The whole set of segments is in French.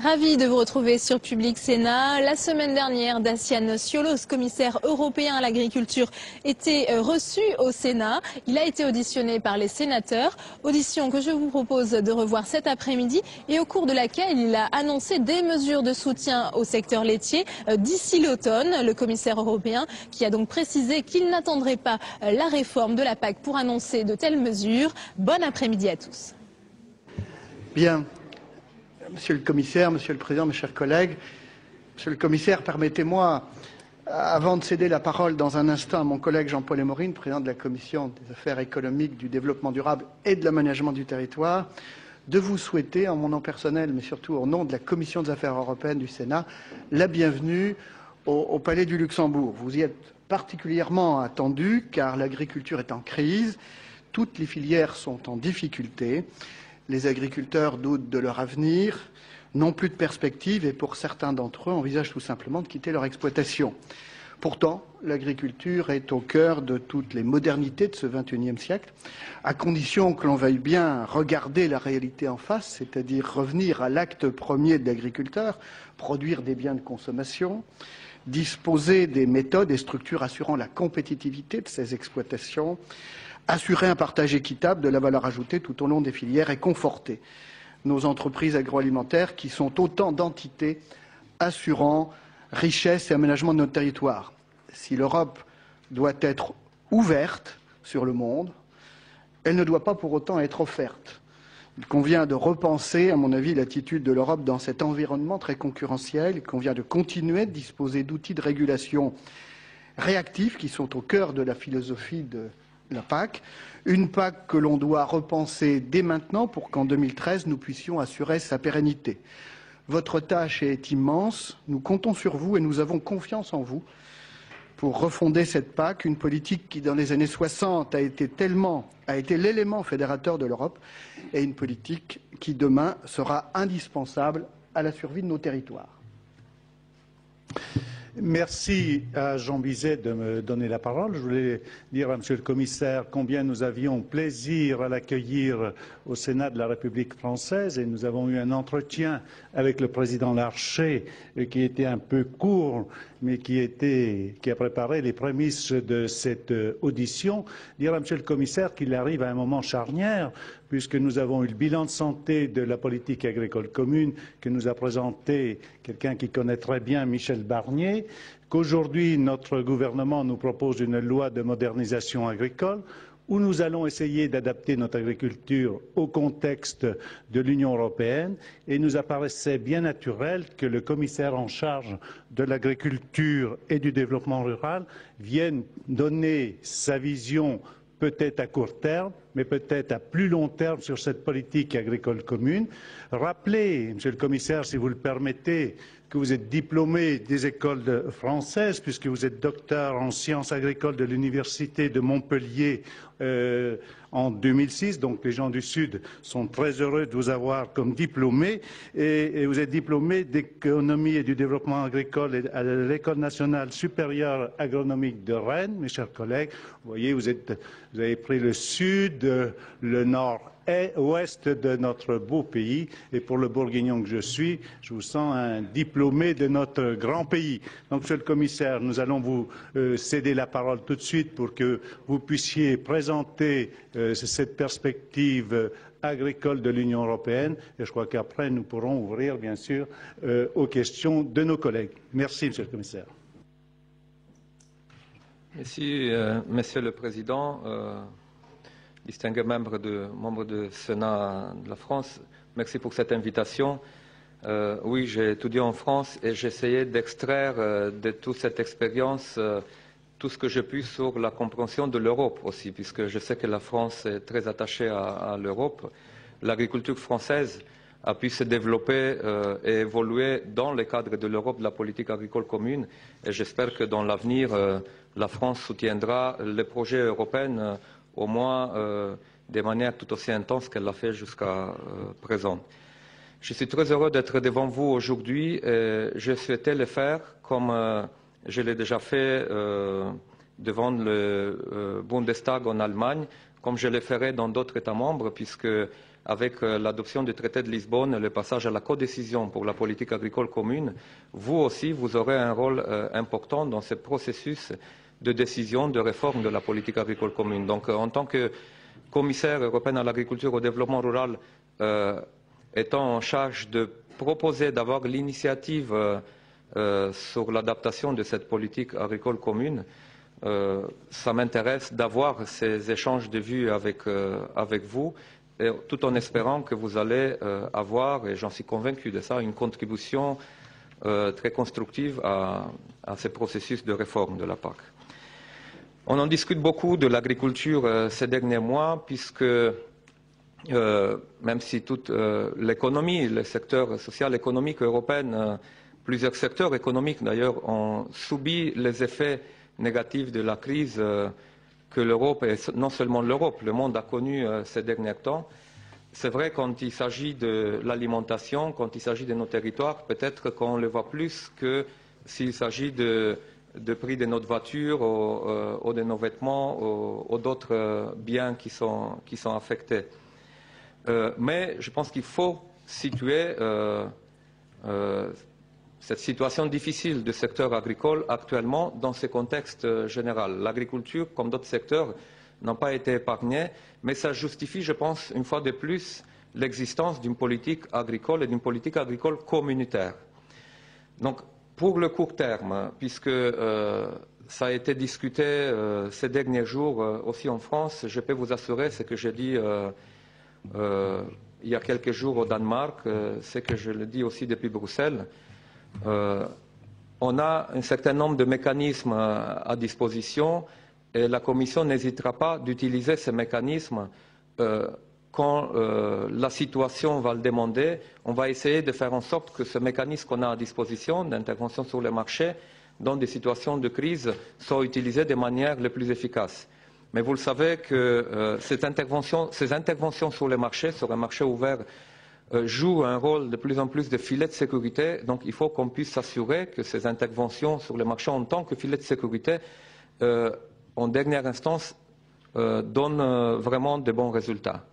Ravi de vous retrouver sur Public Sénat. La semaine dernière, Dacian Cioloș, commissaire européen à l'agriculture, était reçu au Sénat. Il a été auditionné par les sénateurs, audition que je vous propose de revoir cet après-midi et au cours de laquelle il a annoncé des mesures de soutien au secteur laitier d'ici l'automne. Le commissaire européen qui a donc précisé qu'il n'attendrait pas la réforme de la PAC pour annoncer de telles mesures. Bon après-midi à tous. Bien. Monsieur le Commissaire, Monsieur le Président, mes chers collègues, Monsieur le Commissaire, permettez-moi, avant de céder la parole dans un instant à mon collègue Jean-Paul Émorine, Président de la Commission des Affaires économiques, du développement durable et de l'aménagement du territoire, de vous souhaiter, en mon nom personnel, mais surtout au nom de la Commission des Affaires européennes du Sénat, la bienvenue au Palais du Luxembourg. Vous y êtes particulièrement attendu car l'agriculture est en crise, toutes les filières sont en difficulté. Les agriculteurs doutent de leur avenir, n'ont plus de perspective et pour certains d'entre eux envisagent tout simplement de quitter leur exploitation. Pourtant, l'agriculture est au cœur de toutes les modernités de ce XXIe siècle, à condition que l'on veuille bien regarder la réalité en face, c'est-à-dire revenir à l'acte premier de l'agriculteur, produire des biens de consommation, disposer des méthodes et structures assurant la compétitivité de ces exploitations, assurer un partage équitable de la valeur ajoutée tout au long des filières et conforter nos entreprises agroalimentaires qui sont autant d'entités assurant richesse et aménagement de notre territoire. Si l'Europe doit être ouverte sur le monde, elle ne doit pas pour autant être offerte. Il convient de repenser, à mon avis, l'attitude de l'Europe dans cet environnement très concurrentiel. Il convient de continuer de disposer d'outils de régulation réactifs qui sont au cœur de la philosophie de la PAC, une PAC que l'on doit repenser dès maintenant pour qu'en 2013 nous puissions assurer sa pérennité. Votre tâche est immense, nous comptons sur vous et nous avons confiance en vous pour refonder cette PAC, une politique qui dans les années 60 a été l'élément fédérateur de l'Europe et une politique qui demain sera indispensable à la survie de nos territoires. Merci à Jean Bizet de me donner la parole. Je voulais dire à Monsieur le Commissaire combien nous avions plaisir à l'accueillir au Sénat de la République française et nous avons eu un entretien avec le président Larcher qui était un peu court mais qui a préparé les prémices de cette audition. Dire à Monsieur le Commissaire qu'il arrive à un moment charnière puisque nous avons eu le bilan de santé de la politique agricole commune que nous a présenté quelqu'un qui connaît très bien, Michel Barnier, qu'aujourd'hui notre gouvernement nous propose une loi de modernisation agricole où nous allons essayer d'adapter notre agriculture au contexte de l'Union européenne et il nous apparaissait bien naturel que le commissaire en charge de l'agriculture et du développement rural vienne donner sa vision peut-être à court terme, mais peut-être à plus long terme sur cette politique agricole commune. Rappelez, Monsieur le Commissaire, si vous le permettez, que vous êtes diplômé des écoles françaises, puisque vous êtes docteur en sciences agricoles de l'Université de Montpellier en 2006. Donc les gens du Sud sont très heureux de vous avoir comme diplômé. Et vous êtes diplômé d'économie et du développement agricole à l'École nationale supérieure agronomique de Rennes, mes chers collègues. Vous voyez, vous avez pris le Sud, le Nord et ouest de notre beau pays. Et pour le Bourguignon que je suis, je vous sens un diplômé de notre grand pays. Donc, Monsieur le Commissaire, nous allons vous céder la parole tout de suite pour que vous puissiez présenter cette perspective agricole de l'Union européenne. Et je crois qu'après, nous pourrons ouvrir, bien sûr, aux questions de nos collègues. Merci, Monsieur le Commissaire. Merci, Monsieur le Président. Distingués membres du Sénat de la France, merci pour cette invitation. Oui, j'ai étudié en France et j'ai essayé d'extraire de toute cette expérience tout ce que j'ai pu sur la compréhension de l'Europe aussi, puisque je sais que la France est très attachée à l'Europe. L'agriculture française a pu se développer et évoluer dans le cadre de l'Europe, de la politique agricole commune. Et j'espère que dans l'avenir, la France soutiendra les projets européens au moins de manière tout aussi intense qu'elle l'a fait jusqu'à présent. Je suis très heureux d'être devant vous aujourd'hui et je souhaitais le faire comme je l'ai déjà fait devant le Bundestag en Allemagne, comme je le ferai dans d'autres États membres, puisque avec l'adoption du traité de Lisbonne et le passage à la codécision pour la politique agricole commune, vous aussi, vous aurez un rôle important dans ce processus de décision, de réforme de la politique agricole commune. Donc, en tant que commissaire européen à l'agriculture et au développement rural, étant en charge de proposer d'avoir l'initiative sur l'adaptation de cette politique agricole commune, ça m'intéresse d'avoir ces échanges de vues avec vous, et tout en espérant que vous allez avoir, et j'en suis convaincu de ça, une contribution très constructive à ce processus de réforme de la PAC. On en discute beaucoup de l'agriculture ces derniers mois, puisque même si toute l'économie, le secteur social économique européen, plusieurs secteurs économiques d'ailleurs ont subi les effets négatifs de la crise que l'Europe, et non seulement l'Europe, le monde a connu ces derniers temps. C'est vrai, quand il s'agit de l'alimentation, quand il s'agit de nos territoires, peut-être qu'on le voit plus que s'il s'agit de prix de notre voiture ou de nos vêtements ou d'autres biens qui sont affectés. Mais je pense qu'il faut situer cette situation difficile du secteur agricole actuellement dans ce contexte général. L'agriculture, comme d'autres secteurs, n'ont pas été épargnés, mais ça justifie, je pense, une fois de plus, l'existence d'une politique agricole et d'une politique agricole communautaire. Donc, pour le court terme, puisque ça a été discuté ces derniers jours aussi en France, je peux vous assurer ce que j'ai dit il y a quelques jours au Danemark, ce que je le dis aussi depuis Bruxelles. On a un certain nombre de mécanismes à disposition et la Commission n'hésitera pas d'utiliser ces mécanismes quand la situation va le demander. On va essayer de faire en sorte que ce mécanisme qu'on a à disposition d'intervention sur le marché dans des situations de crise soit utilisé de manière la plus efficace. Mais vous le savez que ces interventions sur les marchés, sur un marché ouvert, jouent un rôle de plus en plus de filet de sécurité. Donc il faut qu'on puisse s'assurer que ces interventions sur les marchés en tant que filet de sécurité, en dernière instance, donnent vraiment de bons résultats.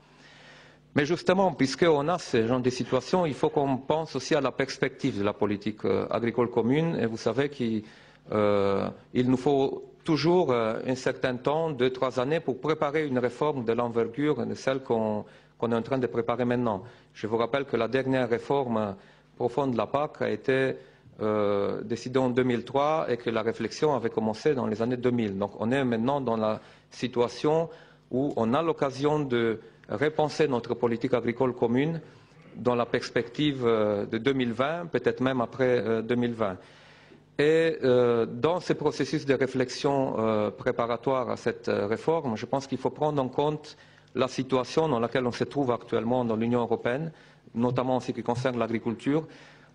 Mais justement, puisqu'on a ce genre de situations, il faut qu'on pense aussi à la perspective de la politique agricole commune. Et vous savez qu'il nous faut toujours un certain temps, 2-3 années, pour préparer une réforme de l'envergure de celle qu'on est en train de préparer maintenant. Je vous rappelle que la dernière réforme profonde de la PAC a été décidée en 2003 et que la réflexion avait commencé dans les années 2000. Donc on est maintenant dans la situation où on a l'occasion de repenser notre politique agricole commune dans la perspective de 2020, peut-être même après 2020. Et dans ce processus de réflexion préparatoire à cette réforme, je pense qu'il faut prendre en compte la situation dans laquelle on se trouve actuellement dans l'Union européenne, notamment en ce qui concerne l'agriculture,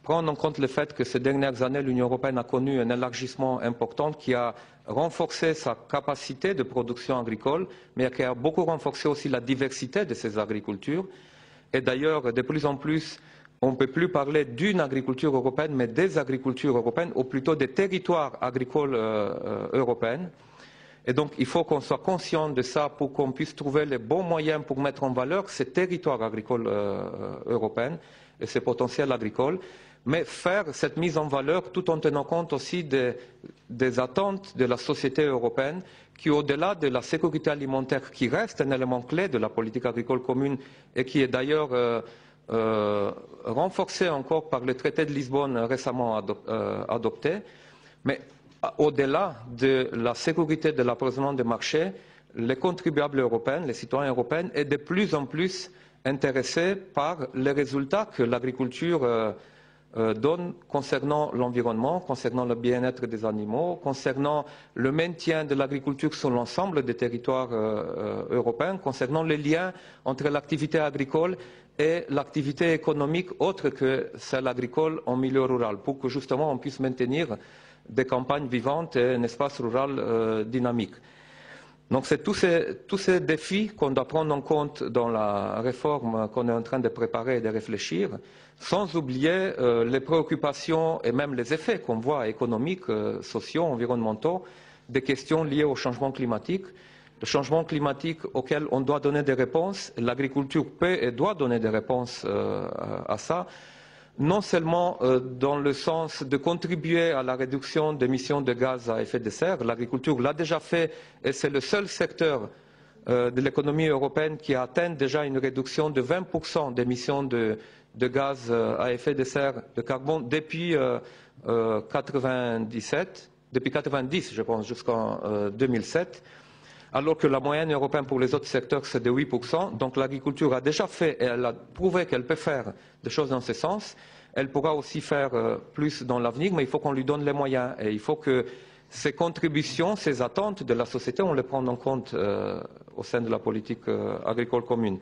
prendre en compte le fait que ces dernières années, l'Union européenne a connu un élargissement important qui a renforcé sa capacité de production agricole, mais qui a beaucoup renforcé aussi la diversité de ces agricultures. Et d'ailleurs, de plus en plus, on ne peut plus parler d'une agriculture européenne, mais des agricultures européennes, ou plutôt des territoires agricoles européens. Et donc, il faut qu'on soit conscient de ça pour qu'on puisse trouver les bons moyens pour mettre en valeur ces territoires agricoles européens et ces potentiels agricoles, mais faire cette mise en valeur tout en tenant compte aussi des attentes de la société européenne qui, au-delà de la sécurité alimentaire, qui reste un élément clé de la politique agricole commune et qui est d'ailleurs renforcé encore par le traité de Lisbonne récemment adopté, mais au-delà de la sécurité de l'approvisionnement des marchés, les contribuables européens, les citoyens européens, sont de plus en plus intéressés par les résultats que l'agriculture donne concernant l'environnement, concernant le bien-être des animaux, concernant le maintien de l'agriculture sur l'ensemble des territoires européens, concernant les liens entre l'activité agricole et l'activité économique autre que celle agricole en milieu rural, pour que justement on puisse maintenir des campagnes vivantes et un espace rural dynamique. Donc c'est tous ces défis qu'on doit prendre en compte dans la réforme qu'on est en train de préparer et de réfléchir, sans oublier les préoccupations et même les effets qu'on voit économiques, sociaux, environnementaux, des questions liées au changement climatique. Le changement climatique auquel on doit donner des réponses, l'agriculture peut et doit donner des réponses à ça, non seulement dans le sens de contribuer à la réduction d'émissions de gaz à effet de serre, l'agriculture l'a déjà fait et c'est le seul secteur de l'économie européenne qui a atteint déjà une réduction de 20% d'émissions de gaz à effet de serre de carbone depuis 1997, depuis 1990 je pense jusqu'en 2007. Alors que la moyenne européenne pour les autres secteurs, c'est de 8%. Donc l'agriculture a déjà fait et elle a prouvé qu'elle peut faire des choses dans ce sens. Elle pourra aussi faire plus dans l'avenir, mais il faut qu'on lui donne les moyens. Et il faut que ces contributions, ces attentes de la société, on les prenne en compte au sein de la politique agricole commune.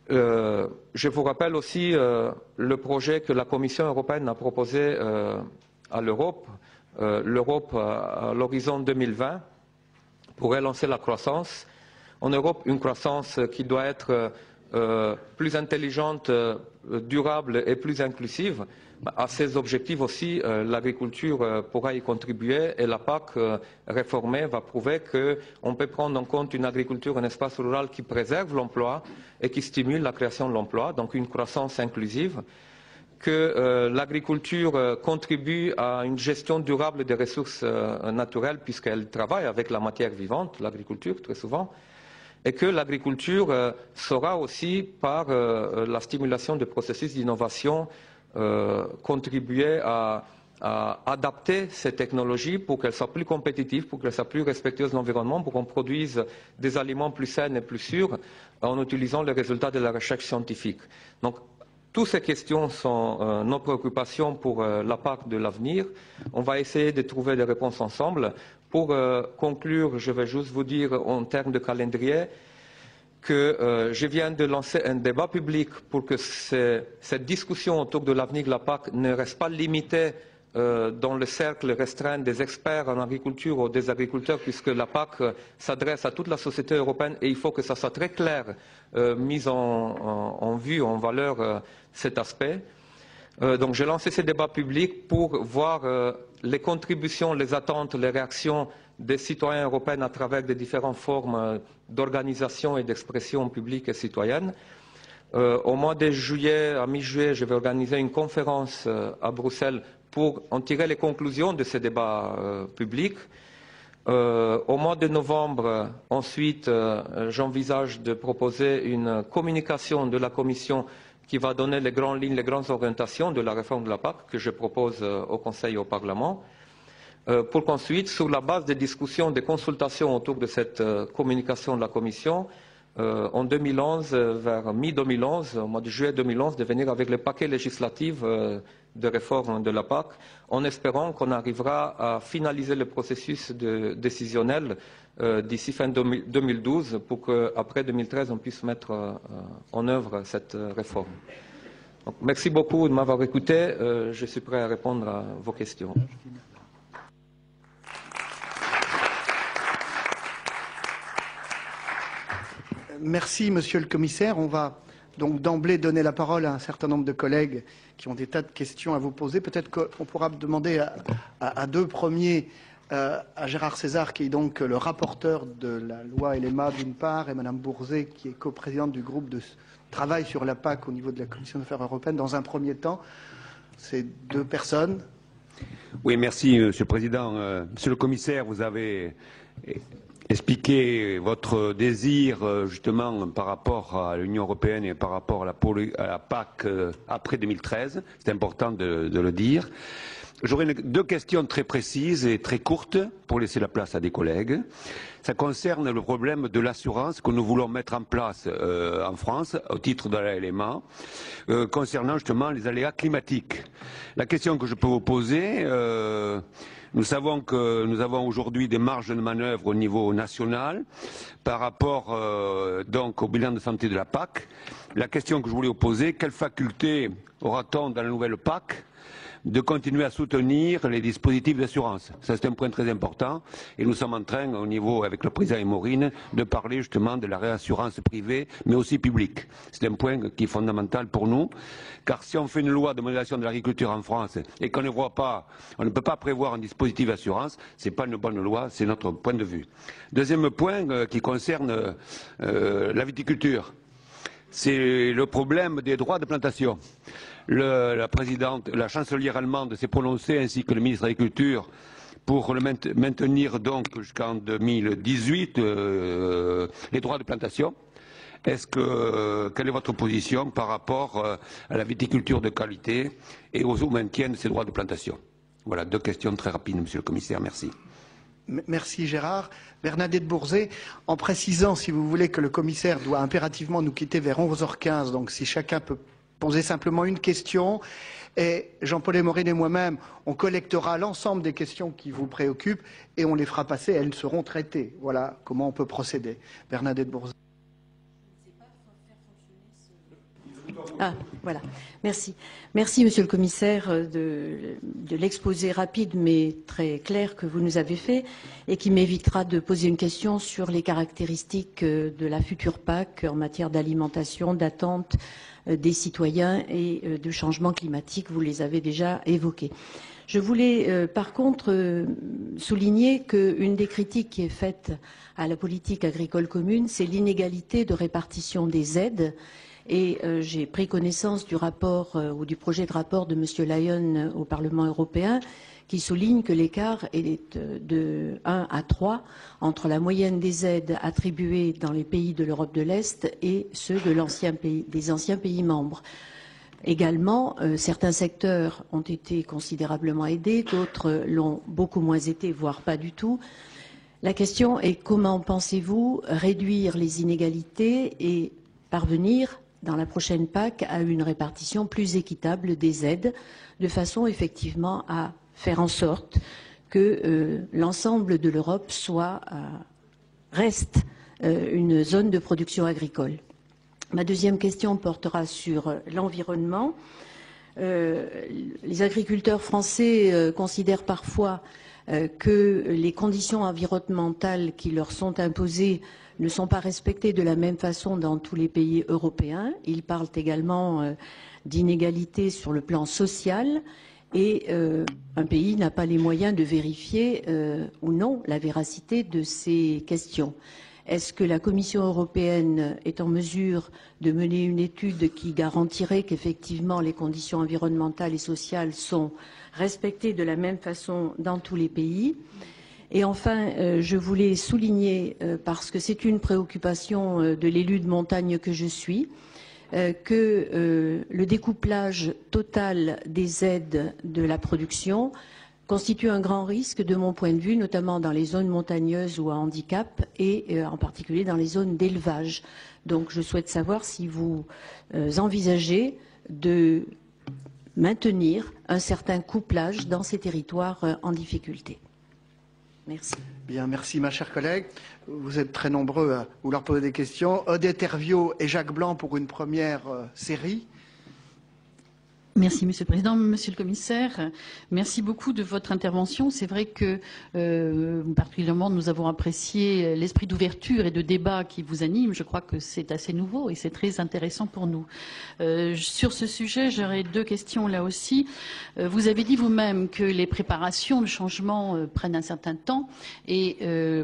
Je vous rappelle aussi le projet que la Commission européenne a proposé à l'Europe, l'Europe à l'horizon 2020, pour relancer la croissance. En Europe, une croissance qui doit être plus intelligente, durable et plus inclusive. À ces objectifs aussi, l'agriculture pourra y contribuer et la PAC réformée va prouver qu'on peut prendre en compte une agriculture, un espace rural qui préserve l'emploi et qui stimule la création de l'emploi, donc une croissance inclusive, que l'agriculture contribue à une gestion durable des ressources naturelles puisqu'elle travaille avec la matière vivante, l'agriculture très souvent, et que l'agriculture saura aussi, par la stimulation de processus d'innovation, contribuer à adapter ces technologies pour qu'elles soient plus compétitives, pour qu'elles soient plus respectueuses de l'environnement, pour qu'on produise des aliments plus sains et plus sûrs en utilisant les résultats de la recherche scientifique. Donc, toutes ces questions sont nos préoccupations pour la PAC de l'avenir. On va essayer de trouver des réponses ensemble. Pour conclure, je vais juste vous dire en termes de calendrier que je viens de lancer un débat public pour que cette discussion autour de l'avenir de la PAC ne reste pas limitée dans le cercle restreint des experts en agriculture ou des agriculteurs, puisque la PAC s'adresse à toute la société européenne et il faut que ça soit très clair, mis en vue, en valeur, cet aspect. Donc j'ai lancé ces débats publics pour voir les contributions, les attentes, les réactions des citoyens européens à travers des différentes formes d'organisation et d'expression publique et citoyenne. Au mois de juillet, à mi-juillet, je vais organiser une conférence à Bruxelles pour en tirer les conclusions de ces débats publics. Au mois de novembre, ensuite, j'envisage de proposer une communication de la Commission qui va donner les grandes lignes, les grandes orientations de la réforme de la PAC que je propose au Conseil et au Parlement, pour qu'ensuite, sur la base des discussions, des consultations autour de cette communication de la Commission, en 2011, vers mi-2011, au mois de juillet 2011, de venir avec le paquet législatif de réforme de la PAC, en espérant qu'on arrivera à finaliser le processus décisionnel d'ici fin 2012 pour qu'après 2013, on puisse mettre en œuvre cette réforme. Donc, merci beaucoup de m'avoir écouté. Je suis prêt à répondre à vos questions. Merci, Monsieur le Commissaire. On va donc d'emblée donner la parole à un certain nombre de collègues qui ont des tas de questions à vous poser. Peut-être qu'on pourra demander à deux premiers, à Gérard César, qui est donc le rapporteur de la loi LMA d'une part, et Madame Bourzet, qui est coprésidente du groupe de travail sur la PAC au niveau de la Commission des Affaires européennes, dans un premier temps. Ces deux personnes. Oui, merci, Monsieur le Président. Monsieur le Commissaire, vous avez expliquer votre désir justement par rapport à l'Union européenne et par rapport à la PAC après 2013. C'est important de le dire. J'aurais deux questions très précises et très courtes pour laisser la place à des collègues. Ça concerne le problème de l'assurance que nous voulons mettre en place en France au titre de la LMA concernant justement les aléas climatiques. La question que je peux vous poser, nous savons que nous avons aujourd'hui des marges de manœuvre au niveau national par rapport donc au bilan de santé de la PAC. La question que je voulais vous poser, quelle faculté aura-t-on dans la nouvelle PAC de continuer à soutenir les dispositifs d'assurance. Ça, c'est un point très important. Et nous sommes en train, au niveau, avec le président Maureen, de parler justement de la réassurance privée, mais aussi publique. C'est un point qui est fondamental pour nous, car si on fait une loi de modernisation de l'agriculture en France et qu'on ne voit pas, on ne peut pas prévoir un dispositif d'assurance, ce n'est pas une bonne loi, c'est notre point de vue. Deuxième point qui concerne la viticulture, c'est le problème des droits de plantation. La chancelière allemande s'est prononcée, ainsi que le ministre de l'Agriculture, pour le maintenir donc jusqu'en 2018 les droits de plantation. Quelle est votre position par rapport à la viticulture de qualité et au maintien de ces droits de plantation? Voilà, 2 questions très rapides, Monsieur le Commissaire. Merci. Merci Gérard. Bernadette Bourzet, en précisant, si vous voulez, que le commissaire doit impérativement nous quitter vers 11h15, donc si chacun peut poser simplement une question, et Jean-Paul Maureen et moi-même, on collectera l'ensemble des questions qui vous préoccupent et on les fera passer, elles seront traitées. Voilà comment on peut procéder. Bernadette Bourzet. Ah, voilà. Merci. Merci, Monsieur le Commissaire, de l'exposé rapide mais très clair que vous nous avez fait et qui m'évitera de poser une question sur les caractéristiques de la future PAC en matière d'alimentation, d'attente des citoyens et de changement climatique. Vous les avez déjà évoqués. Je voulais par contre souligner qu'une des critiques qui est faite à la politique agricole commune, c'est l'inégalité de répartition des aides. Et j'ai pris connaissance du rapport ou du projet de rapport de M. Lyon au Parlement européen qui souligne que l'écart est de 1 à 3 entre la moyenne des aides attribuées dans les pays de l'Europe de l'Est et ceux des anciens pays membres. Également, certains secteurs ont été considérablement aidés, d'autres l'ont beaucoup moins été, voire pas du tout. La question est comment pensez-vous réduire les inégalités et parvenir dans la prochaine PAC à une répartition plus équitable des aides, de façon effectivement à faire en sorte que l'ensemble de l'Europe reste une zone de production agricole. Ma deuxième question portera sur l'environnement. Les agriculteurs français considèrent parfois que les conditions environnementales qui leur sont imposées ne sont pas respectées de la même façon dans tous les pays européens. Ils parlent également d'inégalités sur le plan social et un pays n'a pas les moyens de vérifier ou non la véracité de ces questions. Est-ce que la Commission européenne est en mesure de mener une étude qui garantirait qu'effectivement les conditions environnementales et sociales sont respectées de la même façon dans tous les pays ? Et enfin, je voulais souligner, parce que c'est une préoccupation de l'élu de montagne que je suis, que le découplage total des aides de la production constitue un grand risque de mon point de vue, notamment dans les zones montagneuses ou à handicap et en particulier dans les zones d'élevage. Donc je souhaite savoir si vous envisagez de maintenir un certain couplage dans ces territoires en difficulté. Merci. Bien, merci ma chère collègue. Vous êtes très nombreux à vouloir poser des questions. Odette Herviot et Jacques Blanc pour une première série. Merci, Monsieur le Président. Monsieur le Commissaire, merci beaucoup de votre intervention. C'est vrai que, particulièrement, nous avons apprécié l'esprit d'ouverture et de débat qui vous anime. Je crois que c'est assez nouveau et c'est très intéressant pour nous. Sur ce sujet, j'aurais 2 questions là aussi. Vous avez dit vous-même que les préparations de changement prennent un certain temps. Et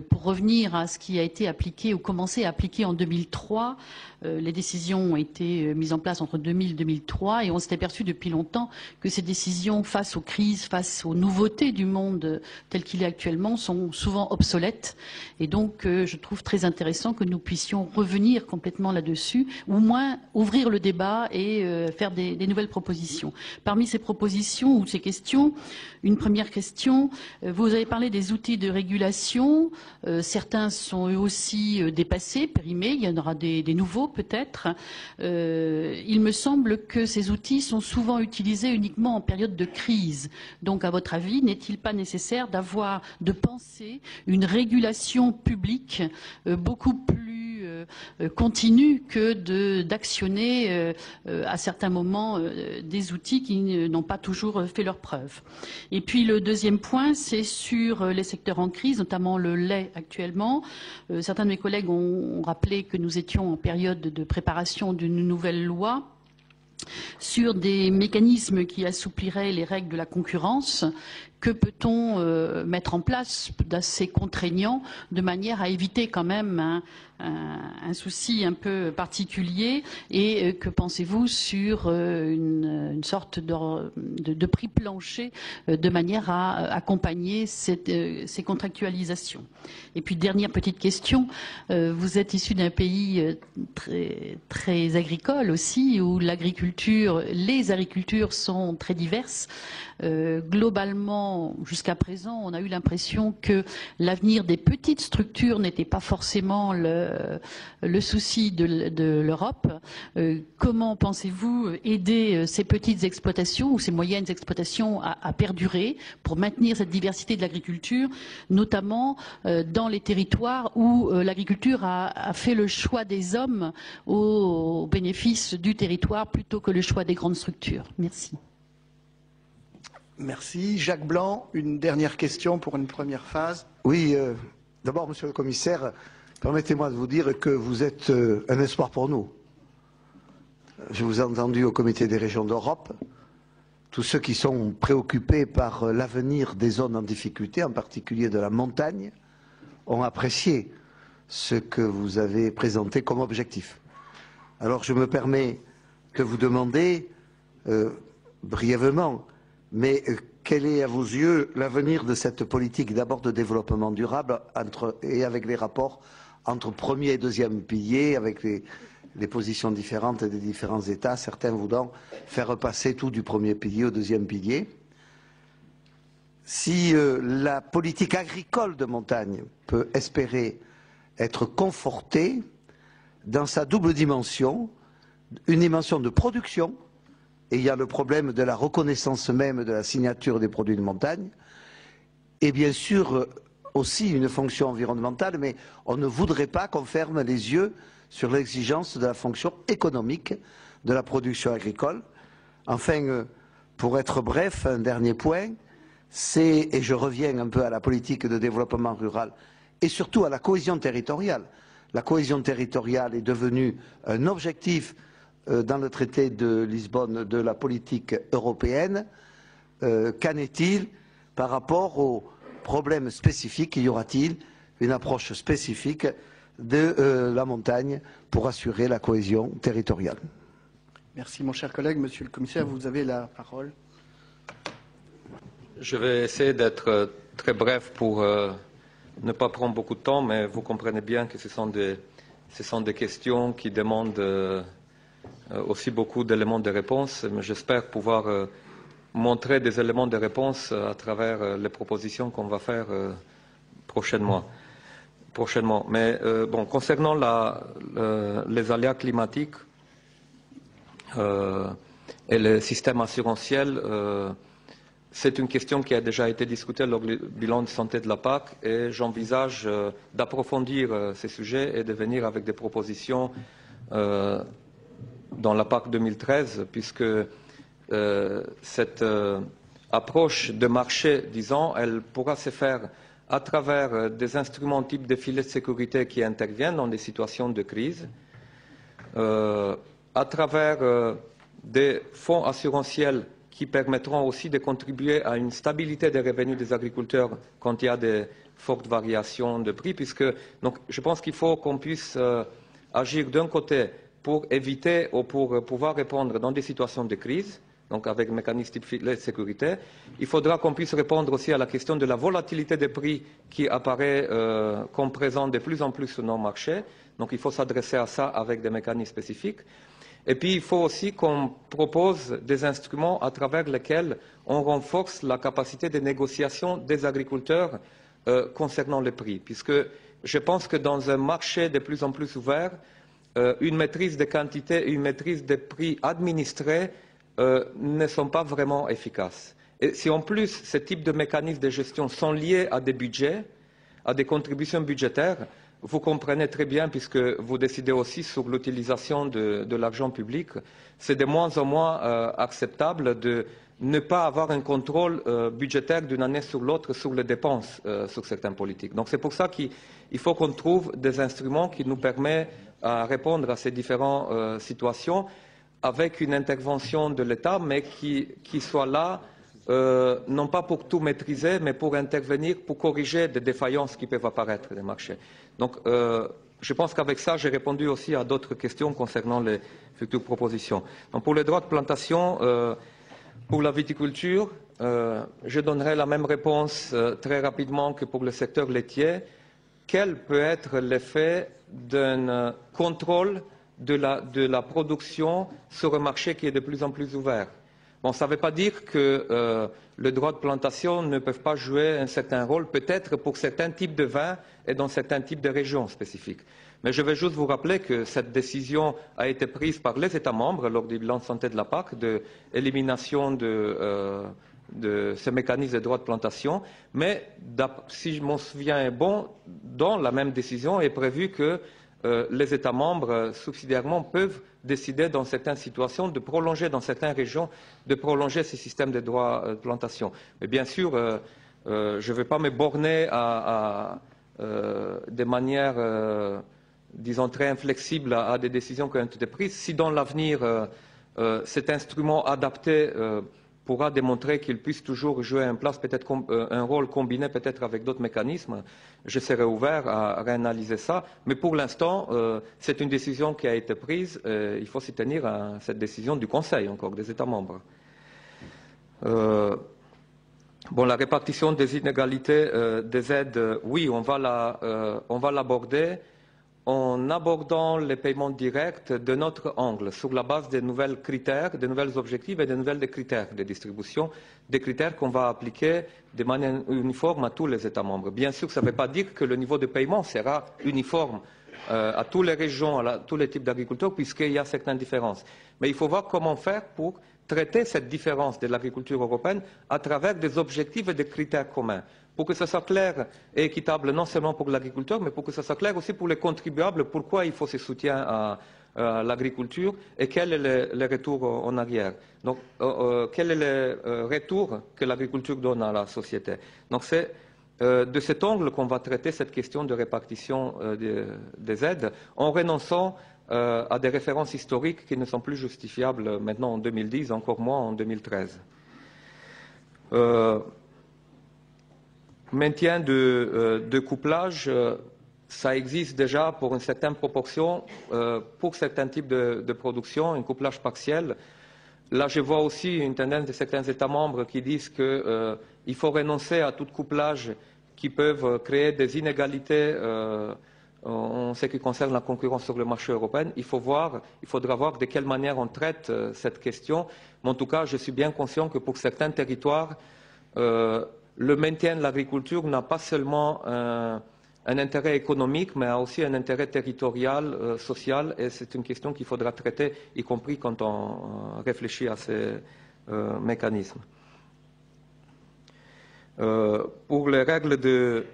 pour revenir à ce qui a été appliqué ou commencé à appliquer en 2003, les décisions ont été mises en place entre 2000 et 2003 et on s'est aperçu depuis longtemps que ces décisions face aux crises, face aux nouveautés du monde tel qu'il est actuellement sont souvent obsolètes. Et donc je trouve très intéressant que nous puissions revenir complètement là-dessus, ou au moins ouvrir le débat et faire des nouvelles propositions. Parmi ces propositions ou ces questions, une première question, vous avez parlé des outils de régulation. Certains sont eux aussi dépassés, périmés, il y en aura des nouveaux peut-être. Il me semble que ces outils sont souvent utilisés uniquement en période de crise. Donc, à votre avis, n'est-il pas nécessaire de penser une régulation publique beaucoup plus continue que d'actionner à certains moments des outils qui n'ont pas toujours fait leurs preuves. Et puis le deuxième point, c'est sur les secteurs en crise, notamment le lait actuellement. Certains de mes collègues ont rappelé que nous étions en période de préparation d'une nouvelle loi sur des mécanismes qui assoupliraient les règles de la concurrence. Que peut-on mettre en place d'assez contraignant de manière à éviter quand même un souci un peu particulier, et que pensez-vous sur une sorte de prix plancher de manière à accompagner ces contractualisations? Et puis dernière petite question, vous êtes issu d'un pays très agricole aussi, où les agricultures sont très diverses. Globalement, jusqu'à présent, on a eu l'impression que l'avenir des petites structures n'était pas forcément le souci de l'Europe. Comment pensez-vous aider ces petites exploitations ou ces moyennes exploitations à perdurer pour maintenir cette diversité de l'agriculture, notamment dans les territoires où l'agriculture a fait le choix des hommes au bénéfice du territoire plutôt que le choix des grandes structures? Merci. Merci. Jacques Blanc, une dernière question pour une première phase. Oui, d'abord, Monsieur le Commissaire, permettez-moi de vous dire que vous êtes un espoir pour nous. Je vous ai entendu au Comité des régions d'Europe. Tous ceux qui sont préoccupés par l'avenir des zones en difficulté, en particulier de la montagne, ont apprécié ce que vous avez présenté comme objectif. Alors je me permets de vous demander brièvement, mais quel est à vos yeux l'avenir de cette politique d'abord de développement durable et avec les rapports entre premier et deuxième pilier, avec les positions différentes des différents États, certains voulant faire passer tout du premier pilier au deuxième pilier? Si la politique agricole de montagne peut espérer être confortée dans sa double dimension, une dimension de production, et il y a le problème de la reconnaissance même de la signature des produits de montagne, et bien sûr aussi une fonction environnementale, mais on ne voudrait pas qu'on ferme les yeux sur l'exigence de la fonction économique de la production agricole. Enfin, pour être bref, un dernier point, c'est, et je reviens un peu à la politique de développement rural, et surtout à la cohésion territoriale. La cohésion territoriale est devenue un objectif dans le traité de Lisbonne de la politique européenne. Qu'en est-il par rapport aux problèmes spécifiques? Y aura-t-il une approche spécifique de la montagne pour assurer la cohésion territoriale? Merci mon cher collègue. Monsieur le commissaire, vous avez la parole. Je vais essayer d'être très bref pour ne pas prendre beaucoup de temps, mais vous comprenez bien que ce sont des questions qui demandent aussi beaucoup d'éléments de réponse. J'espère pouvoir montrer des éléments de réponse à travers les propositions qu'on va faire prochainement. Mais bon, concernant les aléas climatiques et le système assurantiel, c'est une question qui a déjà été discutée lors du bilan de santé de la PAC, et j'envisage d'approfondir ces sujets et de venir avec des propositions dans la PAC 2013, puisque cette approche de marché, disons, elle pourra se faire à travers des instruments type des filets de sécurité qui interviennent dans des situations de crise, à travers des fonds assurantiels qui permettront aussi de contribuer à une stabilité des revenus des agriculteurs quand il y a des fortes variations de prix, puisque donc, je pense qu'il faut qu'on puisse agir d'un côté pour éviter ou pour pouvoir répondre dans des situations de crise, donc avec le mécanisme type filet de sécurité. Il faudra qu'on puisse répondre aussi à la question de la volatilité des prix qui apparaît comme présent de plus en plus sur nos marchés. Donc il faut s'adresser à ça avec des mécanismes spécifiques. Et puis il faut aussi qu'on propose des instruments à travers lesquels on renforce la capacité de négociation des agriculteurs concernant les prix, puisque je pense que dans un marché de plus en plus ouvert, une maîtrise des quantités et une maîtrise des prix administrés ne sont pas vraiment efficaces. Et si en plus ce type de mécanismes de gestion sont liés à des budgets, à des contributions budgétaires, vous comprenez très bien, puisque vous décidez aussi sur l'utilisation de l'argent public, c'est de moins en moins acceptable de ne pas avoir un contrôle budgétaire d'une année sur l'autre sur les dépenses sur certaines politiques. Donc c'est pour ça qu'il faut qu'on trouve des instruments qui nous permettent de répondre à ces différentes situations avec une intervention de l'État, mais qui soit là, non pas pour tout maîtriser, mais pour intervenir, pour corriger des défaillances qui peuvent apparaître des marchés. Donc, je pense qu'avec ça, j'ai répondu aussi à d'autres questions concernant les futures propositions. Donc, pour les droits de plantation, pour la viticulture, je donnerai la même réponse très rapidement que pour le secteur laitier. Quel peut être l'effet d'un contrôle de la production sur un marché qui est de plus en plus ouvert? Bon, ça ne veut pas dire que les droits de plantation ne peuvent pas jouer un certain rôle, peut-être pour certains types de vins et dans certains types de régions spécifiques. Mais je vais juste vous rappeler que cette décision a été prise par les États membres lors du bilan de santé de la PAC de élimination de ce mécanisme de droits de plantation. Mais si je m'en souviens bon, dans la même décision est prévu que les États membres, subsidiairement, peuvent décider dans certaines situations de prolonger, dans certaines régions, de prolonger ces systèmes de droits de plantation. Mais bien sûr, je ne vais pas me borner à des manières, disons, très inflexibles à des décisions qui ont été prises. Si dans l'avenir, cet instrument adapté pourra démontrer qu'il puisse toujours jouer en place peut-être un rôle combiné peut-être avec d'autres mécanismes, je serai ouvert à réanalyser ça. Mais pour l'instant, c'est une décision qui a été prise. Il faut s'y tenir à cette décision du Conseil, encore, des États membres. Bon, la répartition des inégalités des aides, oui, on va l'aborder en abordant les paiements directs de notre angle, sur la base des nouveaux critères, des nouvelles objectifs et des nouvelles critères de distribution, des critères qu'on va appliquer de manière uniforme à tous les États membres. Bien sûr, ça ne veut pas dire que le niveau de paiement sera uniforme à toutes les régions, à tous les types d'agriculteurs, puisqu'il y a certaines différences. Mais il faut voir comment faire pour traiter cette différence de l'agriculture européenne à travers des objectifs et des critères communs, pour que ce soit clair et équitable non seulement pour l'agriculteur, mais pour que ce soit clair aussi pour les contribuables, pourquoi il faut ce soutien à l'agriculture et quel est le retour en arrière. Donc, quel est le retour que l'agriculture donne à la société. Donc, c'est de cet angle qu'on va traiter cette question de répartition des aides, en renonçant à des références historiques qui ne sont plus justifiables maintenant en 2010, encore moins en 2013. Maintien de couplage, ça existe déjà pour une certaine proportion, pour certains types de production, un couplage partiel. Là, je vois aussi une tendance de certains États membres qui disent qu'il faut renoncer à tout couplage qui peuvent créer des inégalités en ce qui concerne la concurrence sur le marché européen. Il faudra voir de quelle manière on traite cette question. Mais en tout cas, je suis bien conscient que pour certains territoires, le maintien de l'agriculture n'a pas seulement un intérêt économique, mais a aussi un intérêt territorial, social, et c'est une question qu'il faudra traiter, y compris quand on réfléchit à ces mécanismes. Pour les règles de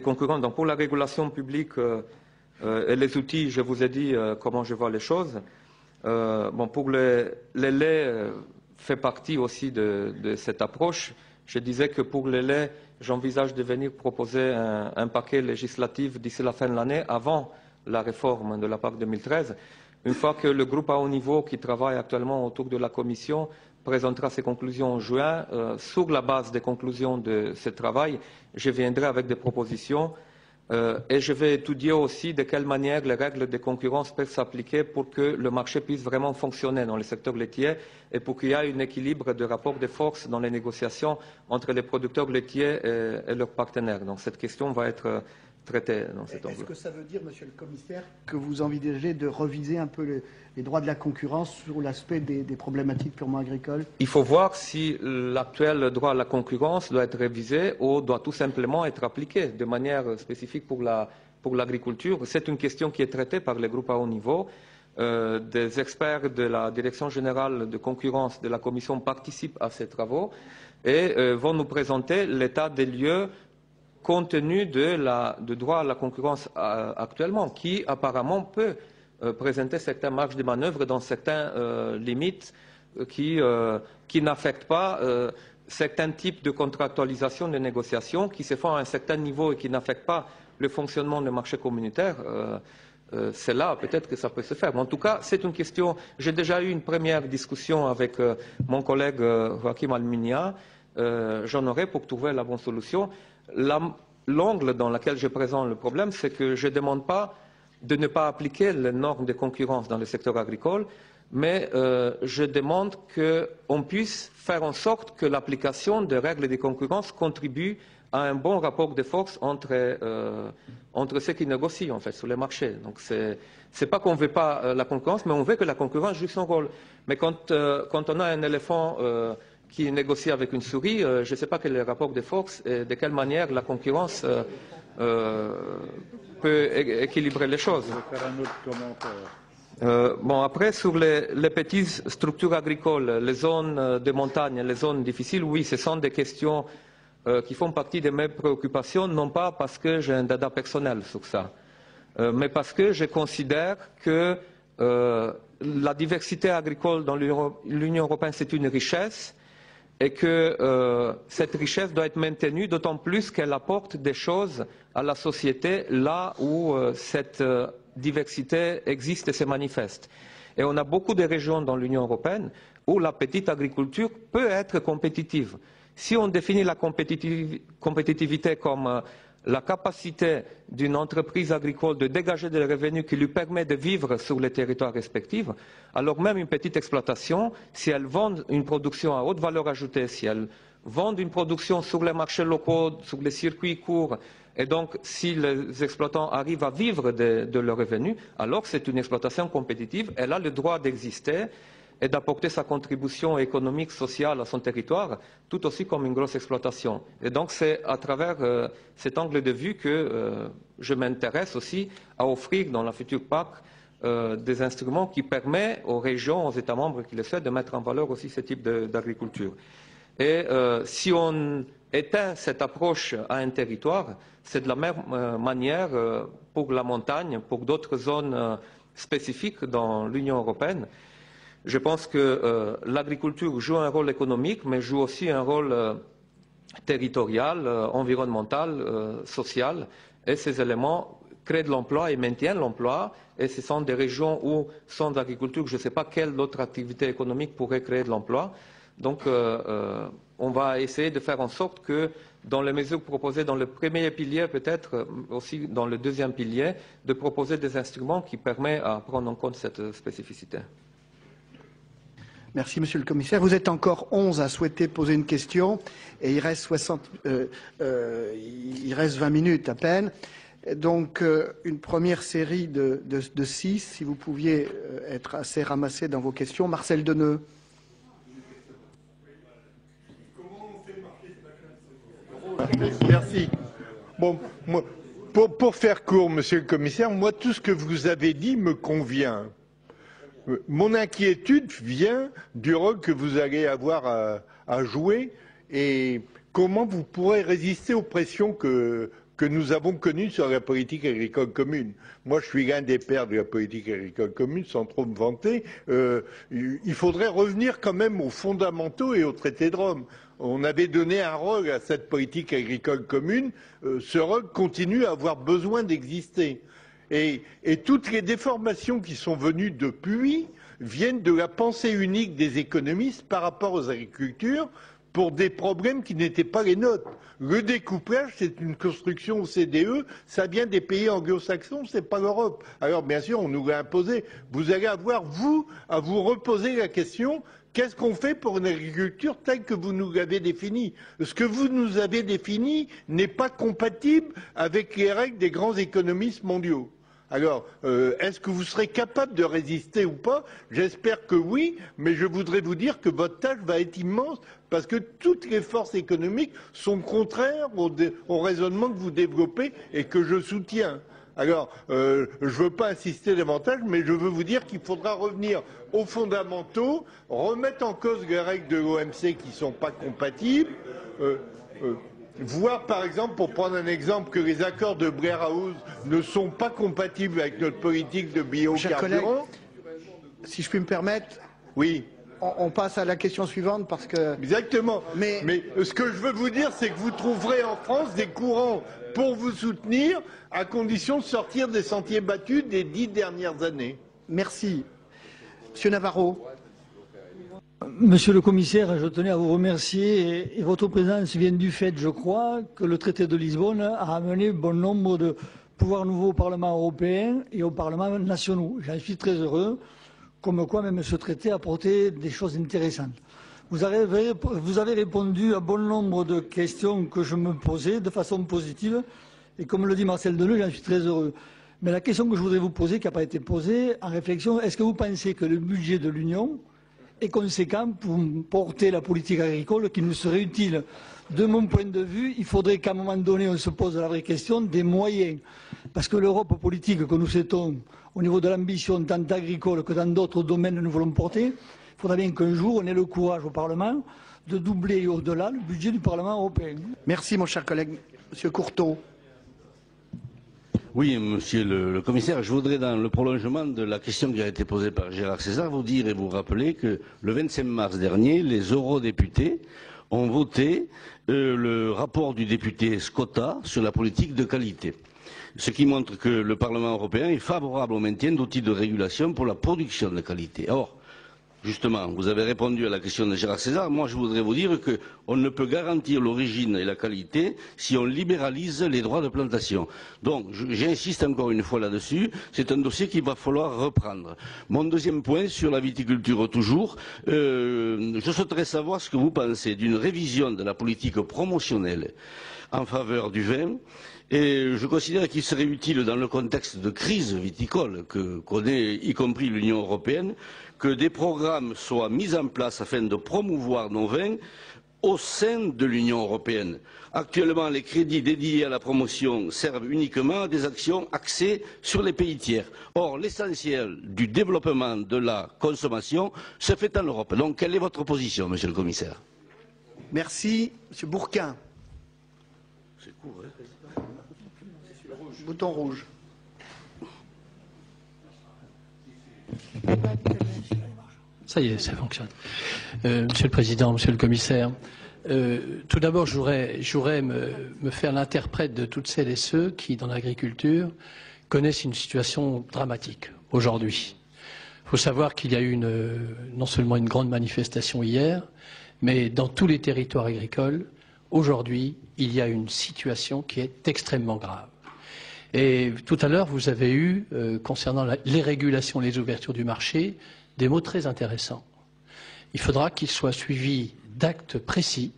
concurrence, donc pour la régulation publique et les outils, je vous ai dit comment je vois les choses. Pour les laits, fait partie aussi de cette approche. Je disais que pour les laits, j'envisage de venir proposer un paquet législatif d'ici la fin de l'année, avant la réforme de la PAC 2013. Une fois que le groupe à haut niveau qui travaille actuellement autour de la Commission présentera ses conclusions en juin, sur la base des conclusions de ce travail, je viendrai avec des propositions et je vais étudier aussi de quelle manière les règles de concurrence peuvent s'appliquer pour que le marché puisse vraiment fonctionner dans le secteur laitier et pour qu'il y ait un équilibre de rapport de force dans les négociations entre les producteurs laitiers et leurs partenaires. Donc cette question va être traitée dans cet angle. Est-ce que ça veut dire, Monsieur le Commissaire, que vous envisagez de reviser un peu les droits de la concurrence sur l'aspect des problématiques purement agricoles? Il faut voir si l'actuel droit à la concurrence doit être révisé ou doit tout simplement être appliqué de manière spécifique pour l'agriculture. C'est une question qui est traitée par les groupes à haut niveau. Des experts de la Direction générale de concurrence de la Commission participent à ces travaux et vont nous présenter l'état des lieux compte tenu du droit à la concurrence actuellement, qui apparemment peut présenter certaines marges de manœuvre dans certaines limites qui n'affectent pas certains types de contractualisation, de négociations qui se font à un certain niveau et qui n'affectent pas le fonctionnement du marché communautaire. C'est là peut-être que ça peut se faire. Mais en tout cas, c'est une question. J'ai déjà eu une première discussion avec mon collègue Joachim Almunia. J'en aurai pour trouver la bonne solution. L'angle dans lequel je présente le problème, c'est que je ne demande pas de ne pas appliquer les normes de concurrence dans le secteur agricole, mais je demande qu'on puisse faire en sorte que l'application des règles de concurrence contribue à un bon rapport de force entre ceux qui négocient en fait sur les marchés. Donc c'est pas qu'on ne veut pas la concurrence, mais on veut que la concurrence joue son rôle. Mais quand on a un éléphant qui négocie avec une souris, je ne sais pas quel est le rapport de force et de quelle manière la concurrence peut équilibrer les choses. Je vais faire un autre commentaire. Bon, après, sur les petites structures agricoles, les zones de montagne, les zones difficiles, oui, ce sont des questions qui font partie de mes préoccupations, non pas parce que j'ai un dada personnel sur ça, mais parce que je considère que la diversité agricole dans l'Union européenne, c'est une richesse et que cette richesse doit être maintenue, d'autant plus qu'elle apporte des choses à la société là où cette diversité existe et se manifeste. Et on a beaucoup de régions dans l'Union européenne où la petite agriculture peut être compétitive. Si on définit la compétitivité comme la capacité d'une entreprise agricole de dégager des revenus qui lui permet de vivre sur les territoires respectifs, alors même une petite exploitation, si elle vend une production à haute valeur ajoutée, si elle vend une production sur les marchés locaux, sur les circuits courts, et donc si les exploitants arrivent à vivre de leurs revenus, alors c'est une exploitation compétitive, elle a le droit d'exister et d'apporter sa contribution économique, sociale à son territoire, tout aussi comme une grosse exploitation. Et donc c'est à travers cet angle de vue que je m'intéresse aussi à offrir dans la future PAC des instruments qui permettent aux régions, aux États membres qui le souhaitent, de mettre en valeur aussi ce type d'agriculture. Et si on éteint cette approche à un territoire, c'est de la même manière pour la montagne, pour d'autres zones spécifiques dans l'Union européenne. Je pense que l'agriculture joue un rôle économique, mais joue aussi un rôle territorial, environnemental, social. Et ces éléments créent de l'emploi et maintiennent l'emploi. Et ce sont des régions où, sans agriculture, je ne sais pas quelle autre activité économique pourrait créer de l'emploi. Donc, on va essayer de faire en sorte que, dans les mesures proposées dans le premier pilier, peut-être aussi dans le deuxième pilier, de proposer des instruments qui permettent à prendre en compte cette spécificité. Merci, Monsieur le Commissaire. Vous êtes encore 11 à souhaiter poser une question et il reste 20 minutes à peine. Donc, une première série de 6, si vous pouviez être assez ramassé dans vos questions. Marcel Deneux. Merci. Bon, moi, pour faire court, Monsieur le Commissaire, moi, tout ce que vous avez dit me convient. Mon inquiétude vient du rôle que vous allez avoir à jouer et comment vous pourrez résister aux pressions que nous avons connues sur la politique agricole commune. Moi, je suis l'un des pères de la politique agricole commune, sans trop me vanter. Il faudrait revenir quand même aux fondamentaux et au traité de Rome. On avait donné un rôle à cette politique agricole commune. Ce rôle continue à avoir besoin d'exister. Et toutes les déformations qui sont venues depuis viennent de la pensée unique des économistes par rapport aux agricultures pour des problèmes qui n'étaient pas les nôtres. Le découplage, c'est une construction OCDE, ça vient des pays anglo-saxons, c'est pas l'Europe. Alors bien sûr, on nous l'a imposé. Vous allez avoir, vous, à vous reposer la question, qu'est-ce qu'on fait pour une agriculture telle que vous nous l'avez définie? Ce que vous nous avez défini n'est pas compatible avec les règles des grands économistes mondiaux. Alors, est-ce que vous serez capable de résister ou pas? J'espère que oui, mais je voudrais vous dire que votre tâche va être immense parce que toutes les forces économiques sont contraires au raisonnement que vous développez et que je soutiens. Alors, je ne veux pas insister davantage, mais je veux vous dire qu'il faudra revenir aux fondamentaux, remettre en cause les règles de l'OMC qui ne sont pas compatibles, voir par exemple, pour prendre un exemple, que les accords de Bretton Woods ne sont pas compatibles avec notre politique de biocarburants. Si je puis me permettre, oui. On passe à la question suivante parce que... Exactement. Mais ce que je veux vous dire, c'est que vous trouverez en France des courants pour vous soutenir, à condition de sortir des sentiers battus des 10 dernières années. Merci. Monsieur Navarro. Monsieur le commissaire, je tenais à vous remercier et votre présence vient du fait, je crois, que le traité de Lisbonne a amené bon nombre de pouvoirs nouveaux au Parlement européen et aux parlements nationaux. J'en suis très heureux. Comme quoi même ce traité a apporté des choses intéressantes. Vous avez répondu à bon nombre de questions que je me posais de façon positive et comme le dit Marcel Deleuze, j'en suis très heureux. Mais la question que je voudrais vous poser, qui n'a pas été posée en réflexion, est-ce que vous pensez que le budget de l'Union est conséquent pour porter la politique agricole qui nous serait utile? De mon point de vue, il faudrait qu'à un moment donné, on se pose la vraie question des moyens. Parce que l'Europe politique que nous souhaitons, au niveau de l'ambition tant agricole que dans d'autres domaines nous voulons porter, il faudra bien qu'un jour on ait le courage au Parlement de doubler au-delà le budget du Parlement européen. Merci mon cher collègue. Monsieur Courteau. Oui, monsieur le commissaire, je voudrais, dans le prolongement de la question qui a été posée par Gérard César, vous dire et vous rappeler que le 25 mars dernier, les eurodéputés ont voté le rapport du député Scotta sur la politique de qualité. Ce qui montre que le Parlement européen est favorable au maintien d'outils de régulation pour la production de qualité. Or, justement, vous avez répondu à la question de Gérard César. Moi, je voudrais vous dire qu'on ne peut garantir l'origine et la qualité si on libéralise les droits de plantation. Donc, j'insiste encore une fois là-dessus. C'est un dossier qu'il va falloir reprendre. Mon deuxième point, sur la viticulture toujours, je souhaiterais savoir ce que vous pensez d'une révision de la politique promotionnelle en faveur du vin. Et je considère qu'il serait utile, dans le contexte de crise viticole que connaît y compris l'Union européenne, que des programmes soient mis en place afin de promouvoir nos vins au sein de l'Union européenne. Actuellement, les crédits dédiés à la promotion servent uniquement à des actions axées sur les pays tiers. Or, l'essentiel du développement de la consommation se fait en Europe. Donc, quelle est votre position, monsieur le commissaire? Merci. Monsieur Bourquin. C'est court, hein? Bouton rouge. Ça y est, ça fonctionne. Monsieur le Président, Monsieur le Commissaire, tout d'abord, je voudrais me faire l'interprète de toutes celles et ceux qui, dans l'agriculture, connaissent une situation dramatique aujourd'hui. Il faut savoir qu'il y a eu non seulement une grande manifestation hier, mais dans tous les territoires agricoles, aujourd'hui, il y a une situation qui est extrêmement grave. Et tout à l'heure, vous avez eu, concernant les régulations, les ouvertures du marché, des mots très intéressants. Il faudra qu'ils soient suivis d'actes précis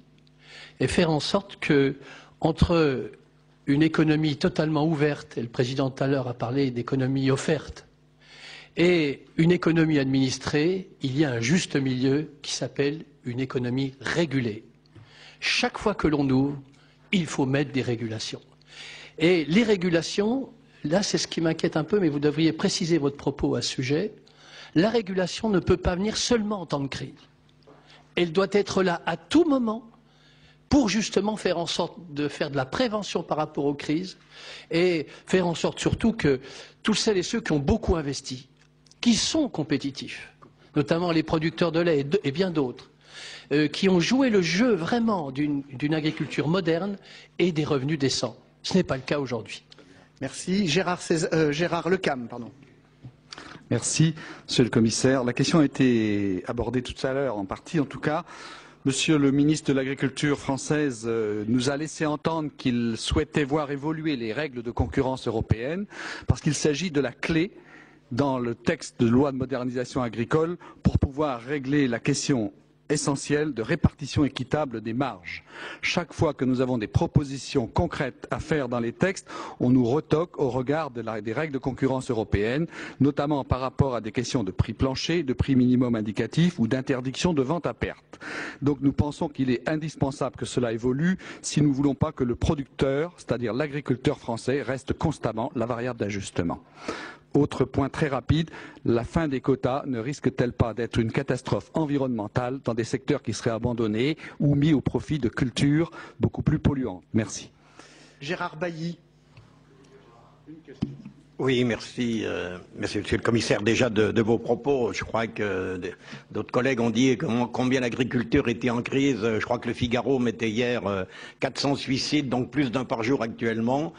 et faire en sorte que, entre une économie totalement ouverte, et le Président tout à l'heure a parlé d'économie offerte, et une économie administrée, il y a un juste milieu qui s'appelle une économie régulée. Chaque fois que l'on ouvre, il faut mettre des régulations. Et les régulations, là c'est ce qui m'inquiète un peu, mais vous devriez préciser votre propos à ce sujet. La régulation ne peut pas venir seulement en temps de crise. Elle doit être là à tout moment pour justement faire en sorte de faire de la prévention par rapport aux crises et faire en sorte surtout que tous celles et ceux qui ont beaucoup investi, qui sont compétitifs, notamment les producteurs de lait et bien d'autres, qui ont joué le jeu vraiment d'une agriculture moderne et des revenus décents. Ce n'est pas le cas aujourd'hui. Merci. Gérard Lecam, pardon. Merci, Monsieur le Commissaire. La question a été abordée tout à l'heure, en partie en tout cas. Monsieur le ministre de l'Agriculture française nous a laissé entendre qu'il souhaitait voir évoluer les règles de concurrence européenne parce qu'il s'agit de la clé dans le texte de loi de modernisation agricole pour pouvoir régler la question essentiel de répartition équitable des marges. Chaque fois que nous avons des propositions concrètes à faire dans les textes, on nous retoque au regard des règles de concurrence européennes, notamment par rapport à des questions de prix plancher, de prix minimum indicatif ou d'interdiction de vente à perte. Donc nous pensons qu'il est indispensable que cela évolue si nous ne voulons pas que le producteur, c'est-à-dire l'agriculteur français, reste constamment la variable d'ajustement. Autre point très rapide, la fin des quotas ne risque-t-elle pas d'être une catastrophe environnementale dans des des secteurs qui seraient abandonnés ou mis au profit de cultures beaucoup plus polluantes. Merci. Gérard Bailly. Oui, merci, monsieur le commissaire. Déjà de vos propos, je crois que d'autres collègues ont dit combien l'agriculture était en crise. Je crois que le Figaro mettait hier 400 suicides, donc plus d'un par jour actuellement.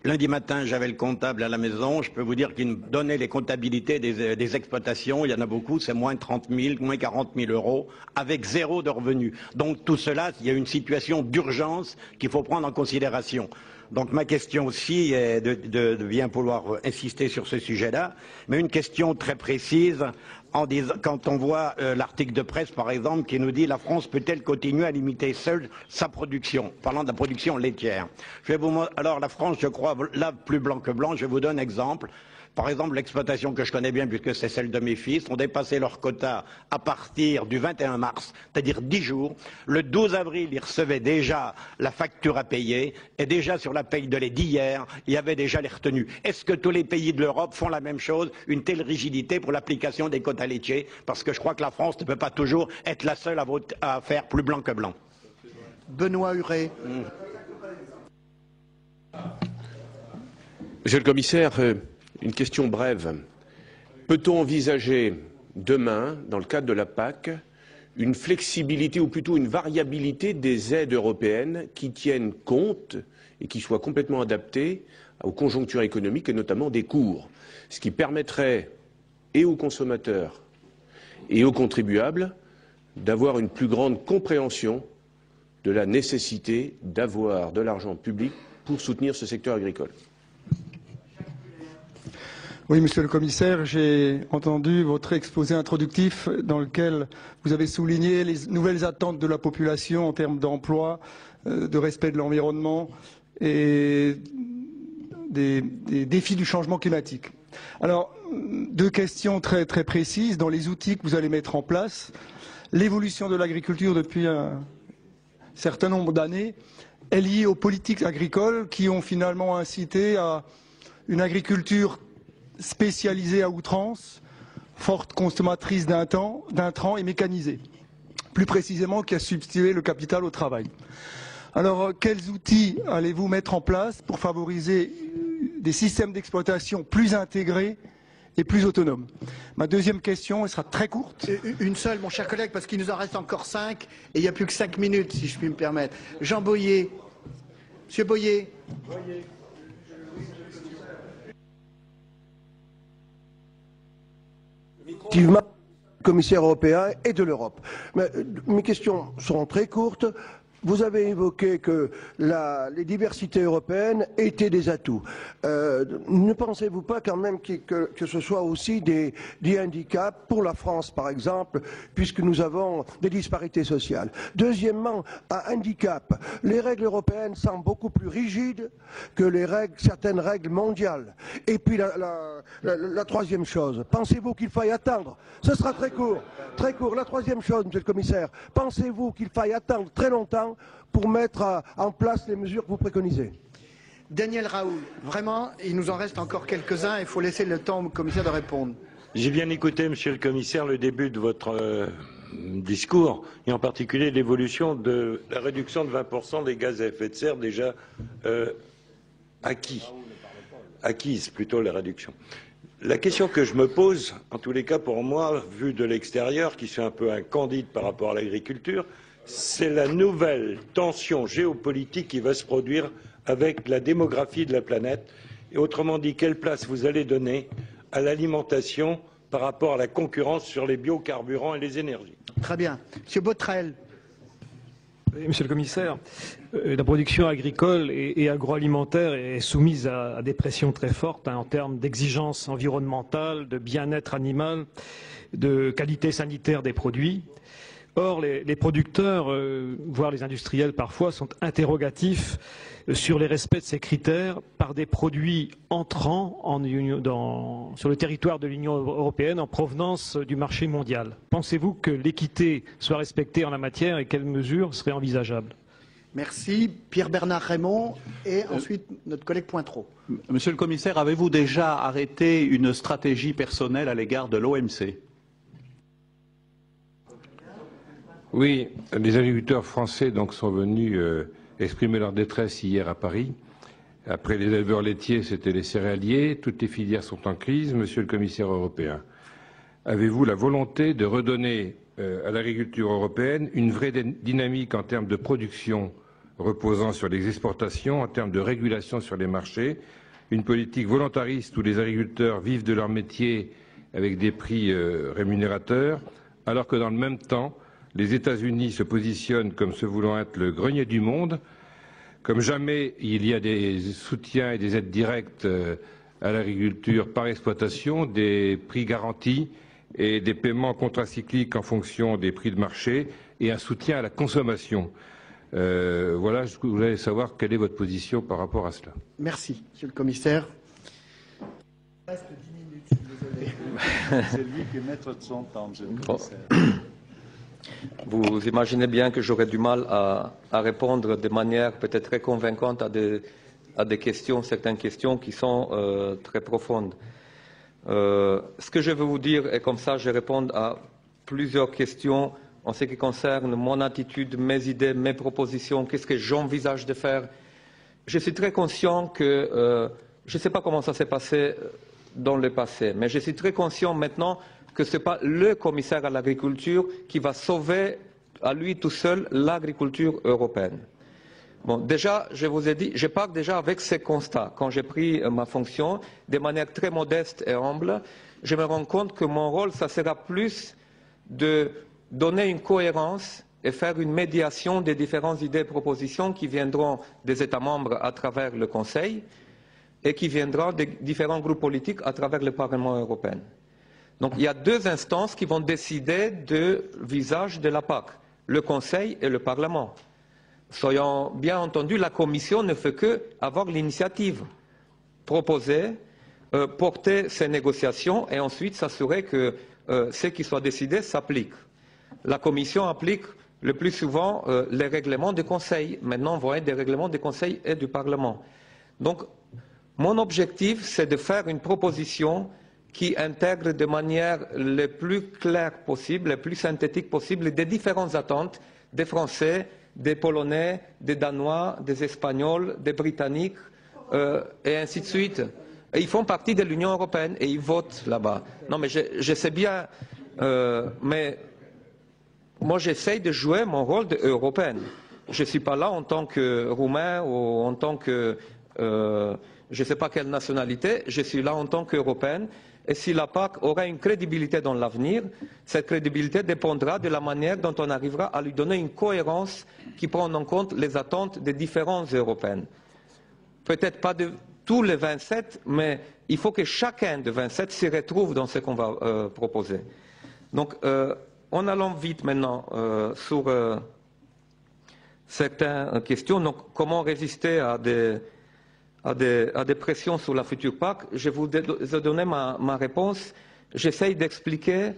Lundi matin, j'avais le comptable à la maison. Je peux vous dire qu'il me donnait les comptabilités des exploitations. Il y en a beaucoup, c'est moins 30 000, moins 40 000 euros, avec zéro de revenus. Donc tout cela, il y a une situation d'urgence qu'il faut prendre en considération. Donc ma question aussi est de bien vouloir insister sur ce sujet-là, mais une question très précise, quand on voit l'article de presse par exemple qui nous dit la France peut-elle continuer à limiter seule sa production, parlant de la production laitière. Alors la France, je crois, là plus blanc que blanc, je vous donne un exemple. Par exemple, l'exploitation que je connais bien, puisque c'est celle de mes fils, ont dépassé leur quota à partir du 21 mars, c'est-à-dire 10 jours. Le 12 avril, ils recevaient déjà la facture à payer, et déjà sur la paye de lait d'hier, il y avait déjà les retenues. Est-ce que tous les pays de l'Europe font la même chose, une telle rigidité pour l'application des quotas laitiers? Parce que je crois que la France ne peut pas toujours être la seule à faire plus blanc que blanc. Benoît Huré. Monsieur le commissaire, une question brève. Peut-on envisager demain, dans le cadre de la PAC, une flexibilité ou plutôt une variabilité des aides européennes qui tiennent compte et qui soient complètement adaptées aux conjonctures économiques et notamment des cours, ce qui permettrait et aux consommateurs et aux contribuables d'avoir une plus grande compréhension de la nécessité d'avoir de l'argent public pour soutenir ce secteur agricole? Oui, monsieur le commissaire, j'ai entendu votre exposé introductif dans lequel vous avez souligné les nouvelles attentes de la population en termes d'emploi, de respect de l'environnement et des défis du changement climatique. Alors, deux questions très précises. Dans les outils que vous allez mettre en place, l'évolution de l'agriculture depuis un certain nombre d'années est liée aux politiques agricoles qui ont finalement incité à une agriculture spécialisée à outrance, forte consommatrice d'intrants et mécanisée, plus précisément qui a substitué le capital au travail. Alors, quels outils allez-vous mettre en place pour favoriser des systèmes d'exploitation plus intégrés et plus autonomes? Ma deuxième question, elle sera très courte. Une seule, mon cher collègue, parce qu'il nous en reste encore 5, et il n'y a plus que 5 minutes, si je puis me permettre. Jean Boyer. Monsieur Boyer. Effectivement, commissaire européen et de l'Europe. Mes questions seront très courtes. Vous avez évoqué que les diversités européennes étaient des atouts. Ne pensez-vous pas quand même que ce soit aussi des handicaps pour la France, par exemple, puisque nous avons des disparités sociales? Deuxièmement, un handicap. Les règles européennes semblent beaucoup plus rigides que certaines règles mondiales. Et puis la troisième chose, pensez-vous qu'il faille attendre? Ce sera très court. Très court. La troisième chose, monsieur le commissaire, pensez-vous qu'il faille attendre très longtemps pour mettre en place les mesures que vous préconisez? Daniel Raoult, vraiment, il nous en reste encore quelques-uns, il faut laisser le temps au commissaire de répondre. J'ai bien écouté, monsieur le commissaire, le début de votre discours, et en particulier l'évolution de la réduction de 20% des gaz à effet de serre déjà acquise plutôt la réduction. La question que je me pose, en tous les cas pour moi, vu de l'extérieur, qui suis un peu incandide par rapport à l'agriculture, c'est la nouvelle tension géopolitique qui va se produire avec la démographie de la planète. Et autrement dit, quelle place vous allez donner à l'alimentation par rapport à la concurrence sur les biocarburants et les énergies? Très bien. Monsieur Botrel. Oui, monsieur le commissaire, la production agricole et agroalimentaire est soumise à des pressions très fortes en termes d'exigences environnementales, de bien-être animal, de qualité sanitaire des produits. Or, les producteurs, voire les industriels parfois, sont interrogatifs sur les respects de ces critères par des produits entrant sur le territoire de l'Union européenne en provenance du marché mondial. Pensez-vous que l'équité soit respectée en la matière et quelles mesures seraient envisageables? Merci. Pierre-Bernard Raymond et ensuite notre collègue Pointreau. Monsieur le commissaire, avez-vous déjà arrêté une stratégie personnelle à l'égard de l'OMC? Oui, les agriculteurs français donc, sont venus exprimer leur détresse hier à Paris. Après les éleveurs laitiers, c'était les céréaliers. Toutes les filières sont en crise. Monsieur le commissaire européen, avez-vous la volonté de redonner à l'agriculture européenne une vraie dynamique en termes de production reposant sur les exportations, en termes de régulation sur les marchés, une politique volontariste où les agriculteurs vivent de leur métier avec des prix rémunérateurs, alors que dans le même temps, les États-Unis se positionnent comme se voulant être le grenier du monde. Comme jamais, il y a des soutiens et des aides directes à l'agriculture par exploitation, des prix garantis et des paiements contracycliques en fonction des prix de marché et un soutien à la consommation. Voilà, je voulais savoir quelle est votre position par rapport à cela. Merci, Monsieur le Commissaire. Il reste 10 minutes, désolé. C'est lui qui est maître de son temps, Monsieur le Commissaire. Vous imaginez bien que j'aurais du mal à répondre de manière peut-être très convaincante à des questions, certaines questions qui sont très profondes. Ce que je veux vous dire, et comme ça je réponds à plusieurs questions en ce qui concerne mon attitude, mes idées, mes propositions, qu'est-ce que j'envisage de faire. Je suis très conscient que, je ne sais pas comment ça s'est passé dans le passé, mais je suis très conscient maintenant que ce n'est pas le commissaire à l'agriculture qui va sauver à lui tout seul l'agriculture européenne. Bon, déjà, je vous ai dit, je pars déjà avec ces constats. Quand j'ai pris ma fonction, de manière très modeste et humble, je me rends compte que mon rôle, ça sera plus de donner une cohérence et faire une médiation des différentes idées et propositions qui viendront des États membres à travers le Conseil et qui viendront des différents groupes politiques à travers le Parlement européen. Donc il y a deux instances qui vont décider du visage de la PAC, le Conseil et le Parlement. Soyons bien entendus, la Commission ne fait qu'avoir l'initiative, proposer, porter ces négociations et ensuite s'assurer que ce qui soit décidé s'applique. La Commission applique le plus souvent les règlements du Conseil. Maintenant, on va être des règlements du Conseil et du Parlement. Donc, mon objectif, c'est de faire une proposition qui intègre de manière la plus claire possible, la plus synthétique possible, des différentes attentes des Français, des Polonais, des Danois, des Espagnols, des Britanniques, et ainsi de suite. Et ils font partie de l'Union européenne et ils votent là-bas. Non, mais je sais bien, mais moi j'essaye de jouer mon rôle d'Européenne. Je ne suis pas là en tant que Roumain ou en tant que je ne sais pas quelle nationalité, je suis là en tant qu'Européenne. Et si la PAC aura une crédibilité dans l'avenir, cette crédibilité dépendra de la manière dont on arrivera à lui donner une cohérence qui prenne en compte les attentes des différents Européens. Peut-être pas de tous les 27, mais il faut que chacun des 27 s'y retrouve dans ce qu'on va proposer. Donc, en allant vite maintenant sur certaines questions, donc comment résister à des pressions sur la future PAC, je vous ai donné ma réponse. J'essaye d'expliquer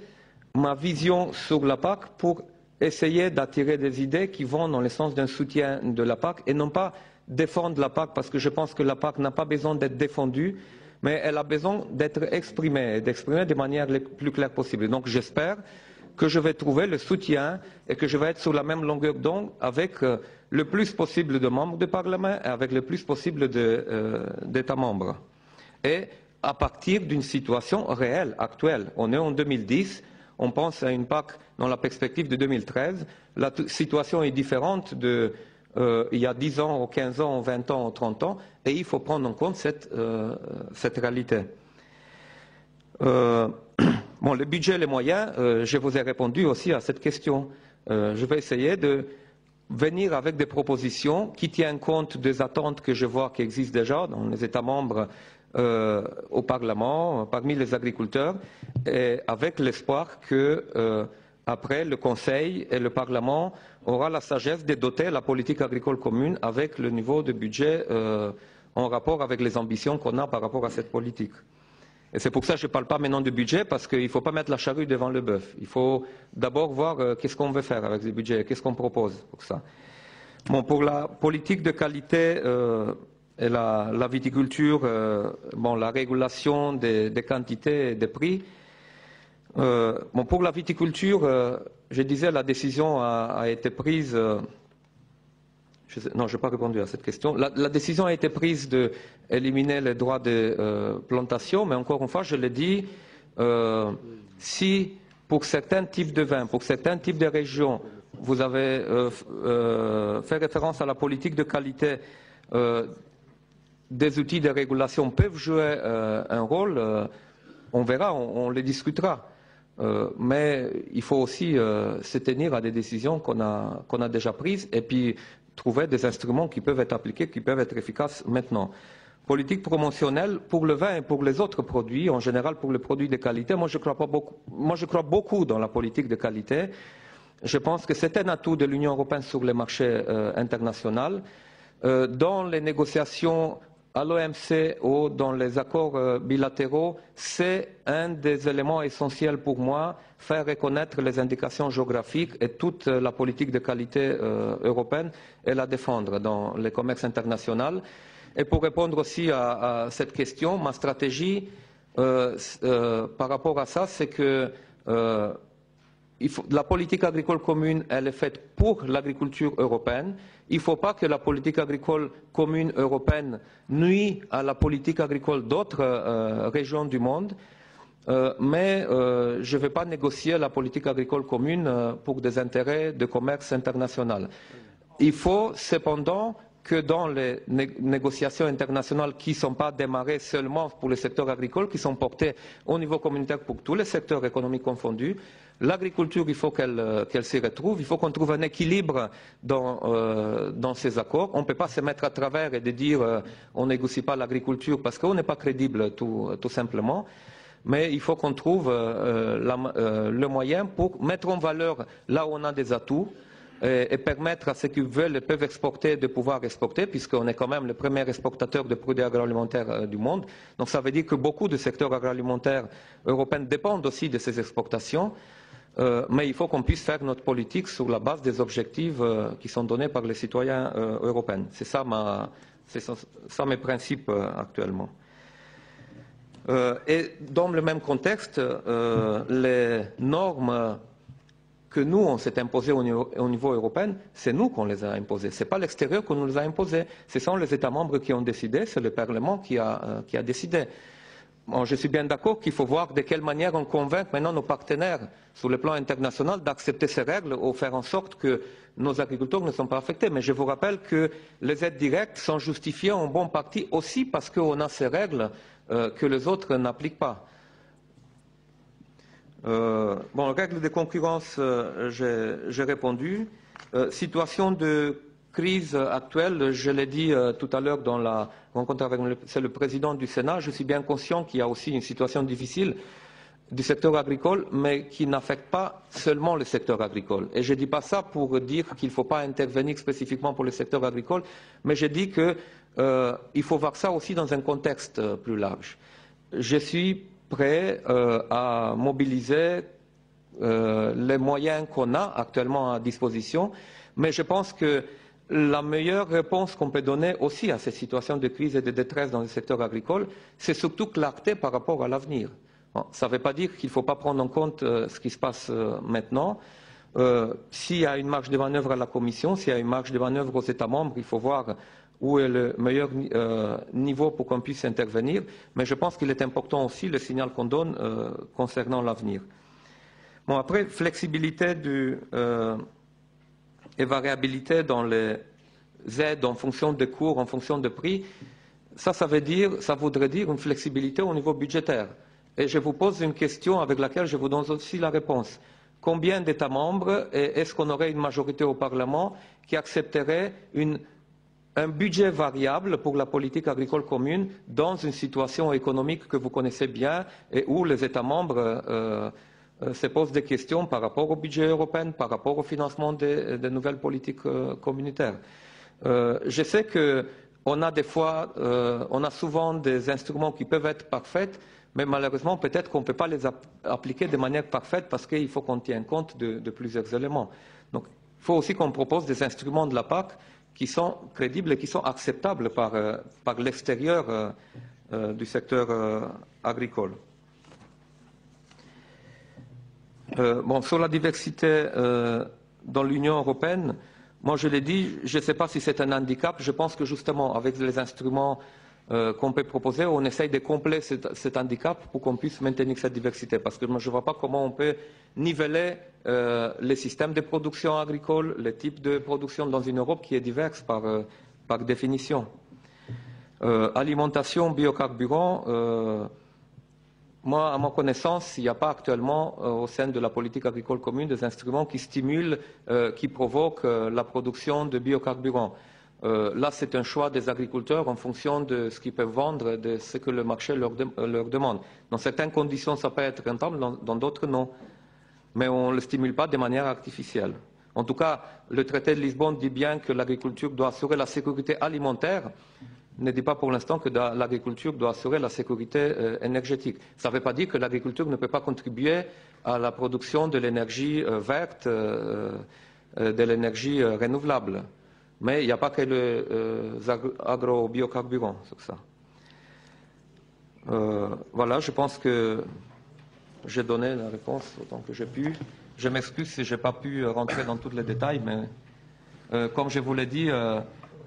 ma vision sur la PAC pour essayer d'attirer des idées qui vont dans le sens d'un soutien de la PAC et non pas défendre la PAC parce que je pense que la PAC n'a pas besoin d'être défendue, mais elle a besoin d'être exprimée, d'exprimer de manière la plus claire possible. Donc j'espère que je vais trouver le soutien et que je vais être sur la même longueur d'onde avec le plus possible de membres du Parlement et avec le plus possible d'États membres. Et à partir d'une situation réelle, actuelle. On est en 2010, on pense à une PAC dans la perspective de 2013. La situation est différente de il y a 10 ans, 15 ans, 20 ans, 30 ans, et il faut prendre en compte cette réalité. Bon, le budget et les moyens, je vous ai répondu aussi à cette question. Je vais essayer de venir avec des propositions qui tiennent compte des attentes que je vois qui existent déjà dans les États membres au Parlement, parmi les agriculteurs, et avec l'espoir que après le Conseil et le Parlement aura la sagesse de doter la politique agricole commune avec le niveau de budget en rapport avec les ambitions qu'on a par rapport à cette politique. Et c'est pour ça que je ne parle pas maintenant du budget, parce qu'il ne faut pas mettre la charrue devant le bœuf. Il faut d'abord voir qu'est-ce qu'on veut faire avec ce budget, qu'est-ce qu'on propose pour ça. Bon, pour la politique de qualité et la viticulture, bon, la régulation des quantités et des prix, Bon, pour la viticulture, je disais la décision a été prise. Non, je n'ai pas répondu à cette question. La décision a été prise d'éliminer les droits de plantation, mais encore une fois, je l'ai dit, si pour certains types de vins, pour certains types de régions, vous avez fait référence à la politique de qualité, des outils de régulation peuvent jouer un rôle, on verra, on les discutera. Mais il faut aussi se tenir à des décisions qu'on a déjà prises et puis trouver des instruments qui peuvent être appliqués, qui peuvent être efficaces maintenant. Politique promotionnelle pour le vin et pour les autres produits, en général pour les produits de qualité, moi je crois beaucoup dans la politique de qualité. Je pense que c'est un atout de l'Union européenne sur les marchés internationaux. Dans les négociations à l'OMC ou dans les accords bilatéraux, c'est un des éléments essentiels pour moi, faire reconnaître les indications géographiques et toute la politique de qualité européenne et la défendre dans le commerce international. Et pour répondre aussi à cette question, ma stratégie par rapport à ça, c'est que la politique agricole commune, elle est faite pour l'agriculture européenne. Il ne faut pas que la politique agricole commune européenne nuise à la politique agricole d'autres régions du monde. Mais je ne vais pas négocier la politique agricole commune pour des intérêts de commerce international. Il faut cependant que dans les négociations internationales qui ne sont pas démarrées seulement pour le secteur agricole, qui sont portées au niveau communautaire pour tous les secteurs économiques confondus, l'agriculture, il faut qu'elle s'y retrouve, il faut qu'on trouve un équilibre dans ces accords. On ne peut pas se mettre à travers et de dire on ne négocie pas l'agriculture parce qu'on n'est pas crédible tout simplement. Mais il faut qu'on trouve le moyen pour mettre en valeur là où on a des atouts et permettre à ceux qui veulent et peuvent exporter de pouvoir exporter, puisqu'on est quand même le premier exportateur de produits agroalimentaires du monde. Donc ça veut dire que beaucoup de secteurs agroalimentaires européens dépendent aussi de ces exportations. Mais il faut qu'on puisse faire notre politique sur la base des objectifs qui sont donnés par les citoyens européens. C'est ça mes principes actuellement. Et dans le même contexte, les normes que nous, on s'est imposées au niveau européen, c'est nous qu'on les a imposées. Ce n'est pas l'extérieur qu'on nous les a imposées. Ce sont les États membres qui ont décidé, c'est le Parlement qui a décidé. Bon, je suis bien d'accord qu'il faut voir de quelle manière on convainc maintenant nos partenaires sur le plan international d'accepter ces règles ou faire en sorte que nos agriculteurs ne sont pas affectés. Mais je vous rappelle que les aides directes sont justifiées en bonne partie aussi parce qu'on a ces règles que les autres n'appliquent pas. Bon, règles de concurrence, j'ai répondu. Situation de crise actuelle, je l'ai dit tout à l'heure dans la rencontre avec le président du Sénat, je suis bien conscient qu'il y a aussi une situation difficile du secteur agricole, mais qui n'affecte pas seulement le secteur agricole. Et je ne dis pas ça pour dire qu'il ne faut pas intervenir spécifiquement pour le secteur agricole, mais je dis qu'il faut voir ça aussi dans un contexte plus large. Je suis prêt à mobiliser les moyens qu'on a actuellement à disposition, mais je pense que la meilleure réponse qu'on peut donner aussi à cette situation de crise et de détresse dans le secteur agricole, c'est surtout clarté par rapport à l'avenir. Bon, ça ne veut pas dire qu'il ne faut pas prendre en compte ce qui se passe maintenant. S'il y a une marge de manœuvre à la Commission, s'il y a une marge de manœuvre aux États membres, il faut voir où est le meilleur niveau pour qu'on puisse intervenir. Mais je pense qu'il est important aussi le signal qu'on donne concernant l'avenir. Bon, après, flexibilité et variabilité dans les aides en fonction des cours, en fonction des prix, ça voudrait dire une flexibilité au niveau budgétaire. Et je vous pose une question avec laquelle je vous donne aussi la réponse. Combien d'États membres et est-ce qu'on aurait une majorité au Parlement qui accepterait un budget variable pour la politique agricole commune dans une situation économique que vous connaissez bien et où les États membres se posent des questions par rapport au budget européen, par rapport au financement des nouvelles politiques communautaires. Je sais qu'on a souvent des instruments qui peuvent être parfaits, mais malheureusement, peut-être qu'on ne peut pas les appliquer de manière parfaite parce qu'il faut qu'on tienne compte de plusieurs éléments. Donc, il faut aussi qu'on propose des instruments de la PAC qui sont crédibles et qui sont acceptables par l'extérieur du secteur agricole. Sur la diversité dans l'Union européenne, moi je l'ai dit, je ne sais pas si c'est un handicap. Je pense que justement, avec les instruments qu'on peut proposer, on essaye de combler cet handicap pour qu'on puisse maintenir cette diversité. Parce que moi, je ne vois pas comment on peut niveler les systèmes de production agricole, les types de production dans une Europe qui est diverse par définition. Alimentation, biocarburants, moi, à ma connaissance, il n'y a pas actuellement au sein de la politique agricole commune des instruments qui stimulent, qui provoquent la production de biocarburants. Là, c'est un choix des agriculteurs en fonction de ce qu'ils peuvent vendre, de ce que le marché leur demande. Dans certaines conditions, ça peut être rentable, dans d'autres, non. Mais on ne le stimule pas de manière artificielle. En tout cas, le traité de Lisbonne dit bien que l'agriculture doit assurer la sécurité alimentaire, ne dit pas pour l'instant que l'agriculture doit assurer la sécurité énergétique. Ça ne veut pas dire que l'agriculture ne peut pas contribuer à la production de l'énergie verte, de l'énergie renouvelable. Mais il n'y a pas que les agro-biocarburants sur ça. Voilà, je pense que j'ai donné la réponse autant que j'ai pu. Je m'excuse si je n'ai pas pu rentrer dans tous les détails, mais comme je vous l'ai dit,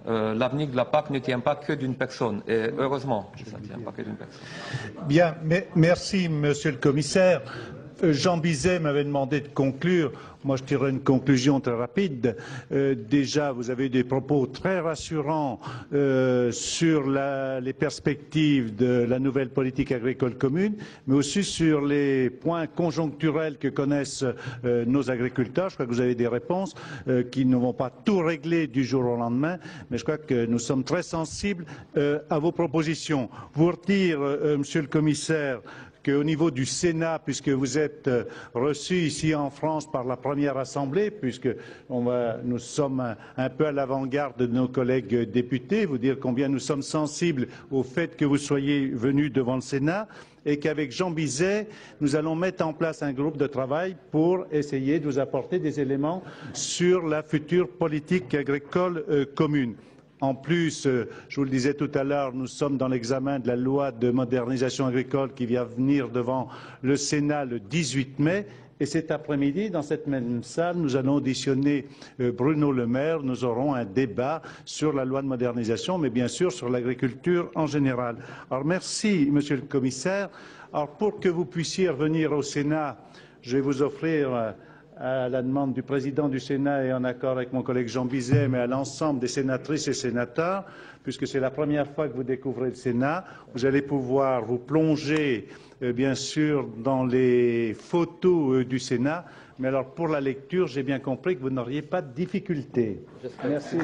l'avenir de la PAC ne tient pas que d'une personne. Et heureusement, ça ne tient pas que d'une personne. Bien, merci Monsieur le Commissaire. Jean Bizet m'avait demandé de conclure. Moi, je tirerai une conclusion très rapide. Déjà, vous avez des propos très rassurants sur les perspectives de la nouvelle politique agricole commune, mais aussi sur les points conjoncturels que connaissent nos agriculteurs. Je crois que vous avez des réponses qui ne vont pas tout régler du jour au lendemain, mais je crois que nous sommes très sensibles à vos propositions. Vous redire, Monsieur le Commissaire, qu'au niveau du Sénat, puisque vous êtes reçu ici en France par la première Assemblée, puisque nous sommes un peu à l'avant-garde de nos collègues députés, vous dire combien nous sommes sensibles au fait que vous soyez venu devant le Sénat et qu'avec Jean Bizet, nous allons mettre en place un groupe de travail pour essayer de vous apporter des éléments sur la future politique agricole commune. En plus, je vous le disais tout à l'heure, nous sommes dans l'examen de la loi de modernisation agricole qui vient venir devant le Sénat le 18 mai. Et cet après-midi, dans cette même salle, nous allons auditionner Bruno Le Maire. Nous aurons un débat sur la loi de modernisation, mais bien sûr sur l'agriculture en général. Alors merci, Monsieur le Commissaire. Alors pour que vous puissiez revenir au Sénat, je vais vous offrir à la demande du président du Sénat et en accord avec mon collègue Jean Bizet, mais à l'ensemble des sénatrices et sénateurs, puisque c'est la première fois que vous découvrez le Sénat, vous allez pouvoir vous plonger, bien sûr, dans les photos du Sénat. Mais alors, pour la lecture, j'ai bien compris que vous n'auriez pas de difficulté. Merci.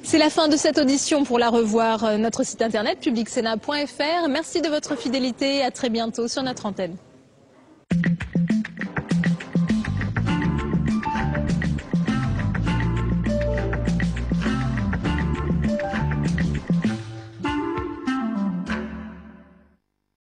C'est la fin de cette audition. Pour la revoir, notre site internet publicsénat.fr. Merci de votre fidélité et à très bientôt sur notre antenne.